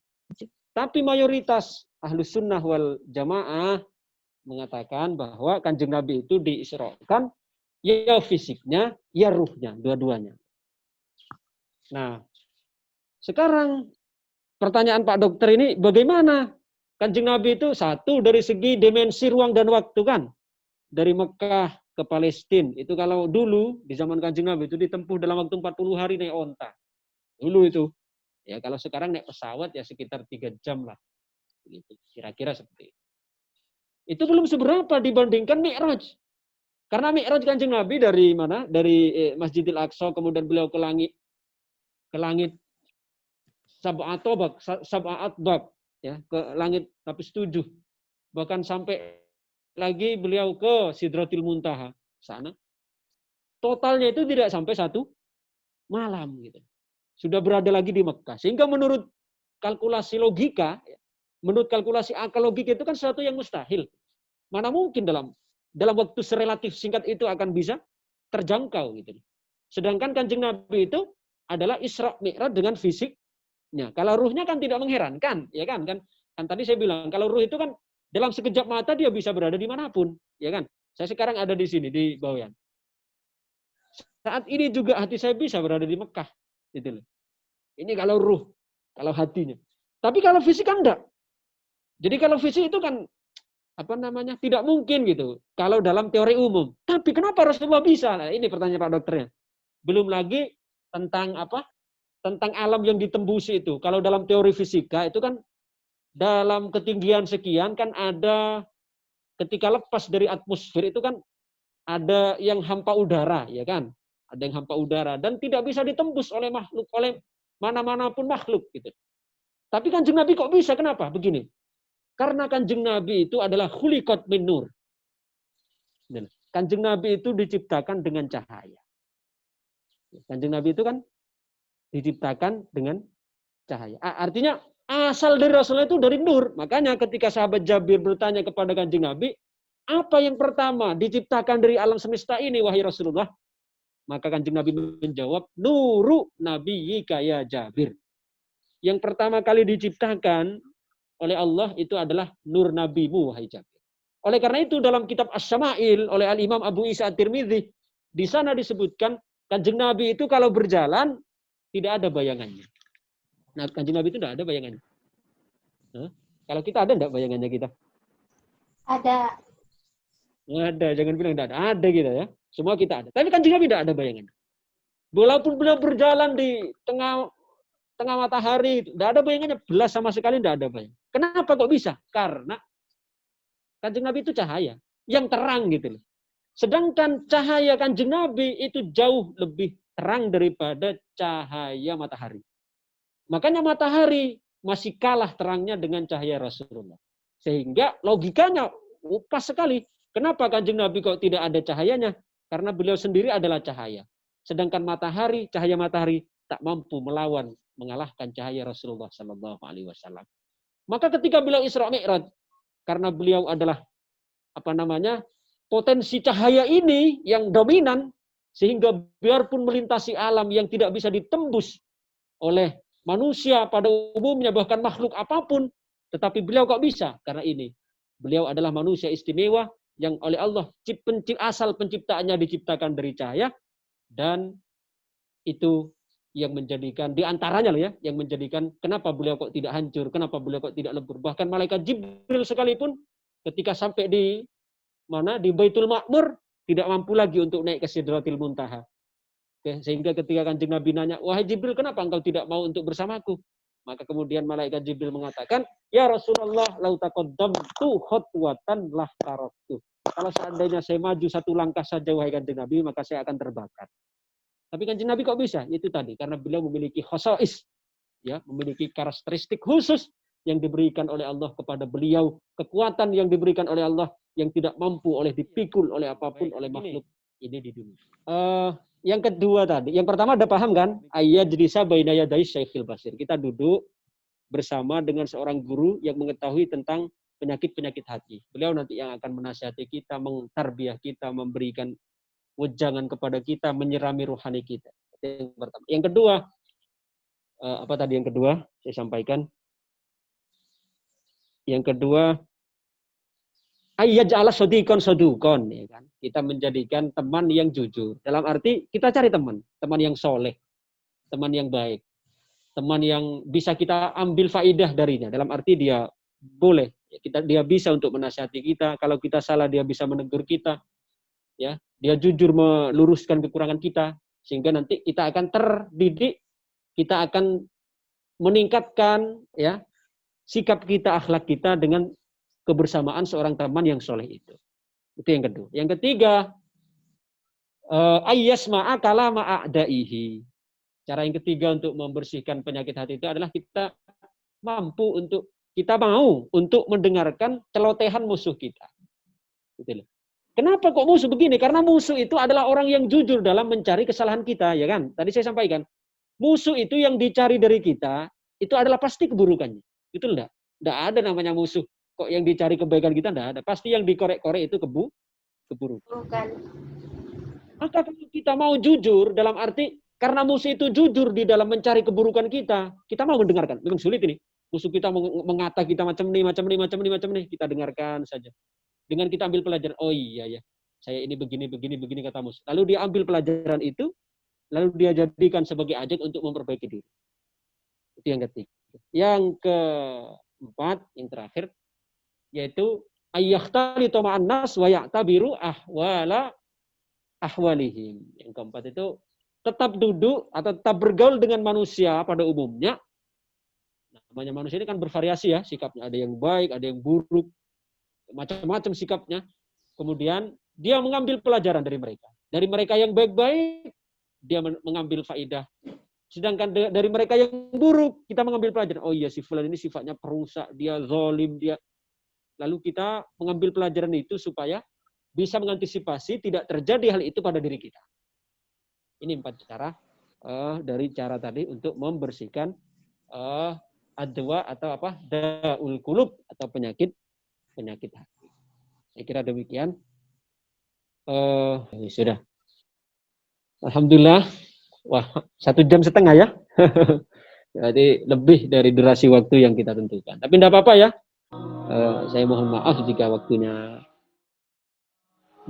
Tapi mayoritas Ahlus Sunnah wal Jamaah mengatakan bahwa Kanjeng Nabi itu diisrakan ya fisiknya, ya ruhnya, dua-duanya. Nah, sekarang pertanyaan Pak Dokter ini bagaimana? Kanjeng Nabi itu satu dari segi dimensi ruang dan waktu kan. Dari Mekah ke Palestina. Itu kalau dulu di zaman Kanjeng Nabi itu ditempuh dalam waktu 40 hari naik onta. Dulu itu. Ya kalau sekarang naik pesawat ya sekitar 3 jam lah. Gitu. Kira-kira seperti itu. Itu belum seberapa dibandingkan Mi'raj. Karena Mi'raj Kanjeng Nabi dari mana? Dari Masjidil Aqsa kemudian beliau ke langit Sab'at Bab ya, ke langit lapis 7. Bahkan sampai lagi beliau ke Sidratil Muntaha sana. Totalnya itu tidak sampai 1 malam gitu. Sudah berada lagi di Mekah. Sehingga menurut kalkulasi logika, menurut kalkulasi akal logika itu kan sesuatu yang mustahil. Mana mungkin dalam waktu serelatif singkat itu akan bisa terjangkau gitu. Sedangkan Kanjeng Nabi itu adalah Isra Mi'raj dengan fisiknya. Kalau ruhnya kan tidak mengherankan, ya kan? Kan tadi saya bilang kalau ruh itu kan dalam sekejap mata dia bisa berada dimanapun, ya kan? Saya sekarang ada di sini di Bawean. Saat ini juga hati saya bisa berada di Mekah, gitu loh. Ini kalau ruh, kalau hatinya. Tapi kalau fisik kan enggak. Jadi kalau fisik itu kan tidak mungkin gitu. Kalau dalam teori umum. Tapi kenapa Rasulullah bisa? Nah, ini pertanyaan Pak Dokternya. Belum lagi tentang tentang alam yang ditembusi itu. Kalau dalam teori fisika itu kan dalam ketinggian sekian kan ada ketika lepas dari atmosfer itu kan ada yang hampa udara, ya kan? Ada yang hampa udara dan tidak bisa ditembus oleh makhluk, oleh mana-manapun makhluk gitu. Tapi Kanjeng Nabi kok bisa? Kenapa? Begini. Karena Kanjeng Nabi itu adalah khuliqat min nur. Kanjeng Nabi itu diciptakan dengan cahaya. Kanjeng Nabi itu kan diciptakan dengan cahaya. Artinya asal dari Rasulullah itu dari nur. Makanya ketika sahabat Jabir bertanya kepada Kanjeng Nabi, apa yang pertama diciptakan dari alam semesta ini, wahai Rasulullah? Maka Kanjeng Nabi menjawab, nuru nabiyyika ya Jabir. Yang pertama kali diciptakan oleh Allah itu adalah nur nabimu, wahai Jabir. Oleh karena itu dalam kitab Asy-Syama'il oleh Al-Imam Abu Isa At-Tirmidzi, di sana disebutkan Kanjeng Nabi itu kalau berjalan tidak ada bayangannya. Nah, Kanjeng Nabi itu tidak ada bayangannya. Nah, kalau kita ada enggak bayangannya kita? Ada. Ada, jangan bilang tidak ada. Ada kita ya. Semua kita ada. Tapi Kanjeng Nabi tidak ada bayangannya. Walaupun beliau berjalan di tengah matahari, tidak ada bayangannya. Belas sama sekali tidak ada bayangan. Kenapa kok bisa? Karena Kanjeng Nabi itu cahaya yang terang gitu loh. Sedangkan cahaya Kanjeng Nabi itu jauh lebih terang daripada cahaya matahari. Makanya matahari masih kalah terangnya dengan cahaya Rasulullah. Sehingga logikanya pas sekali. Kenapa Kanjeng Nabi kok tidak ada cahayanya? Karena beliau sendiri adalah cahaya. Sedangkan matahari, cahaya matahari tak mampu mengalahkan cahaya Rasulullah Sallallahu Alaihi Wasallam. Maka ketika beliau Isra Mi'raj, karena beliau adalah potensi cahaya ini yang dominan, sehingga biarpun melintasi alam yang tidak bisa ditembus oleh manusia pada umumnya, bahkan makhluk apapun, tetapi beliau kok bisa? Karena ini, beliau adalah manusia istimewa yang oleh Allah asal penciptaannya diciptakan dari cahaya, dan itu yang menjadikan diantaranya loh ya, yang menjadikan kenapa beliau kok tidak hancur, kenapa beliau kok tidak lebur. Bahkan malaikat Jibril sekalipun ketika sampai di Baitul Ma'mur tidak mampu lagi untuk naik ke Sidratil Muntaha. Oke, sehingga ketika Kanjeng Nabi nanya, wahai Jibril, kenapa engkau tidak mau untuk bersamaku? Maka kemudian malaikat Jibril mengatakan, ya Rasulullah, lau taqaddamtu khutwatan lah taraktu. Kalau seandainya saya maju satu langkah saja, wahai Kanjeng Nabi, maka saya akan terbakar. Tapi Kanjeng Nabi kok bisa? Itu tadi, karena beliau memiliki khosais, ya, memiliki karakteristik khusus yang diberikan oleh Allah kepada beliau, kekuatan yang diberikan oleh Allah yang tidak mampu oleh dipikul oleh apapun oleh makhluk ini di dunia. Yang kedua tadi, yang pertama ada paham kan? Ayyajlisa baina yaday syekhil basir. Kita duduk bersama dengan seorang guru yang mengetahui tentang penyakit-penyakit hati. Beliau nanti yang akan menasihati kita, mengtarbiyah kita, memberikan wejangan kepada kita, menyirami rohani kita. Yang pertama. Yang kedua, apa tadi yang kedua? Saya sampaikan. Yang kedua, ayyaj'ala sodikon sodukon, ya kan? Kita menjadikan teman yang jujur. Dalam arti kita cari teman yang soleh, teman yang baik, teman yang bisa kita ambil faidah darinya. Dalam arti dia boleh, dia bisa untuk menasihati kita. Kalau kita salah dia bisa menegur kita, ya. Dia jujur meluruskan kekurangan kita, sehingga nanti kita akan terdidik, kita akan meningkatkan ya sikap kita, akhlak kita dengan kebersamaan seorang teman yang soleh itu. Itu yang kedua. Yang ketiga, ayyasma'a kalama a'daihi. Cara yang ketiga untuk membersihkan penyakit hati itu adalah kita mau untuk mendengarkan celotehan musuh kita. Gitu loh. Kenapa kok musuh begini? Karena musuh itu adalah orang yang jujur dalam mencari kesalahan kita, ya kan? Tadi saya sampaikan, musuh itu yang dicari dari kita itu adalah pasti keburukannya. Betul enggak? Enggak ada namanya musuh kok yang dicari kebaikan kita, enggak ada. Pasti yang dikorek-korek itu keburukan. Maka kalau kita mau jujur dalam arti karena musuh itu jujur di dalam mencari keburukan kita mau mendengarkan. Memang sulit ini. Musuh kita mengata kita macam ini, kita dengarkan saja. Dengan kita ambil pelajaran, oh iya ya, saya ini begini kata musuh. Lalu dia ambil pelajaran itu, lalu dia jadikan sebagai ajak untuk memperbaiki diri. Itu yang ketiga. Yang keempat, yang terakhir, yaitu ayyakhtalitu ma'an nas wa ya'tabiru ahwalihim. Yang keempat itu tetap duduk atau tetap bergaul dengan manusia pada umumnya. Namanya manusia ini kan bervariasi ya sikapnya, ada yang baik, ada yang buruk, macam-macam sikapnya. Kemudian dia mengambil pelajaran dari mereka. Dari mereka yang baik-baik, dia mengambil faidah. Sedangkan dari mereka yang buruk, kita mengambil pelajaran. Oh iya, si fulan ini sifatnya perusak, dia zalim, dia. Lalu kita mengambil pelajaran itu supaya bisa mengantisipasi tidak terjadi hal itu pada diri kita. Ini 4 cara dari cara tadi untuk membersihkan adwa atau daul qulub atau penyakit hati. Saya kira demikian. Sudah. Alhamdulillah. Wah, 1,5 jam ya. Jadi lebih dari durasi waktu yang kita tentukan. Tapi tidak apa-apa ya. Saya mohon maaf jika waktunya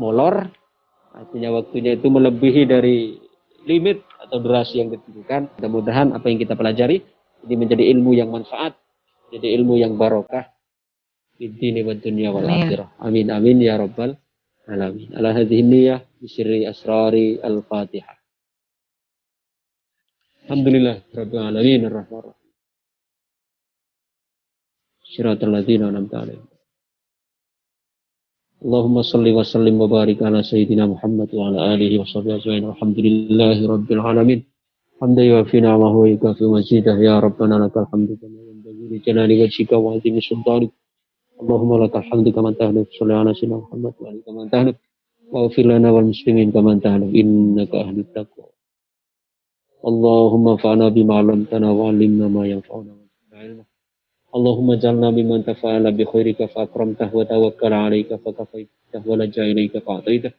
molor. Artinya waktunya itu melebihi dari limit atau durasi yang ditentukan. Mudah-mudahan apa yang kita pelajari ini menjadi ilmu yang manfaat, jadi ilmu yang barokah di dini wa dunya wal akhirah. Amin amin ya rabbal alamin. Ala hadhihi niyyah bi sirri asrari al-Fatihah. Alhamdulillah rabbil alamin arrahmanir rahim. Shiratal ladzina an'amta 'alaihim. Allahumma shalli wa sallim wa barik ala sayyidina Muhammad wa ala alihi wa sahbihi ajma'in. Alhamdulillahi rabbil alamin. Hamdan yuwafi ni'amahu wa yukafi mazidah ya rabbana lakal hamdu kama yanbaghi li jalali wajhika wa 'azimi sultanik. Allahumma lakal hamdu kama tahluk shalli ala sayyidina Muhammad wa alihi kama tahluk wa ighfir lana wal muslimin kama tahluk innaka ahlut taqwa. Allahumma fa'na bima 'allamtana wa 'allimna ma yanfa'una wa zidna 'ilma. Allahumma jalna mimman tafa'ala bi khairika fa akramtah wa tawakkala 'alaika fa kafaitah wa laja ilaika fa ataitah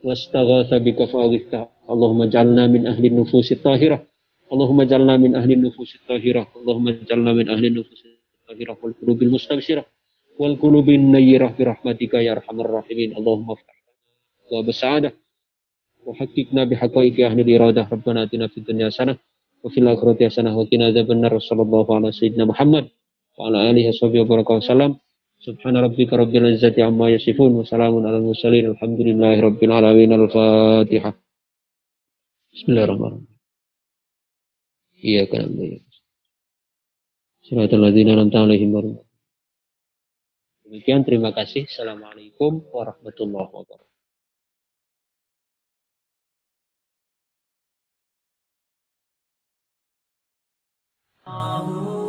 wastaghatha bika fa aghithah. Allahumma jalna min ahli nufusit tahirah. Allahumma jalna min ahli nufusit tahirah. Allahumma jalna min ahli nufusit tahirah wal qulubil mustabshirah wal qulubin nayyirah bi rahmatika ya arhamar rahimin. Allahumma ftah wa bas'adah wa haqiqna bi haqaiqi ahli iradah. Rabbana atina fid dunya hasanah wa fil akhirati hasanah wa qina adzabannar. Sallallahu ala sayyidina Muhammad wa ala alihi washabihi wa sallam. Subhana rabbika rabbil izzati amma yasifun wa salamun alal mursalin. Alhamdulillahi rabbil alamin. Al-Fatihah. Bismillahirrahmanirrahim. Iyyaka na'budu wa iyyaka nasta'in. Shiratal ladzina an'amta 'alaihim ghairil maghdubi 'alaihim. Demikian, terima kasih. Assalamualaikum warahmatullahi wabarakatuh. Allah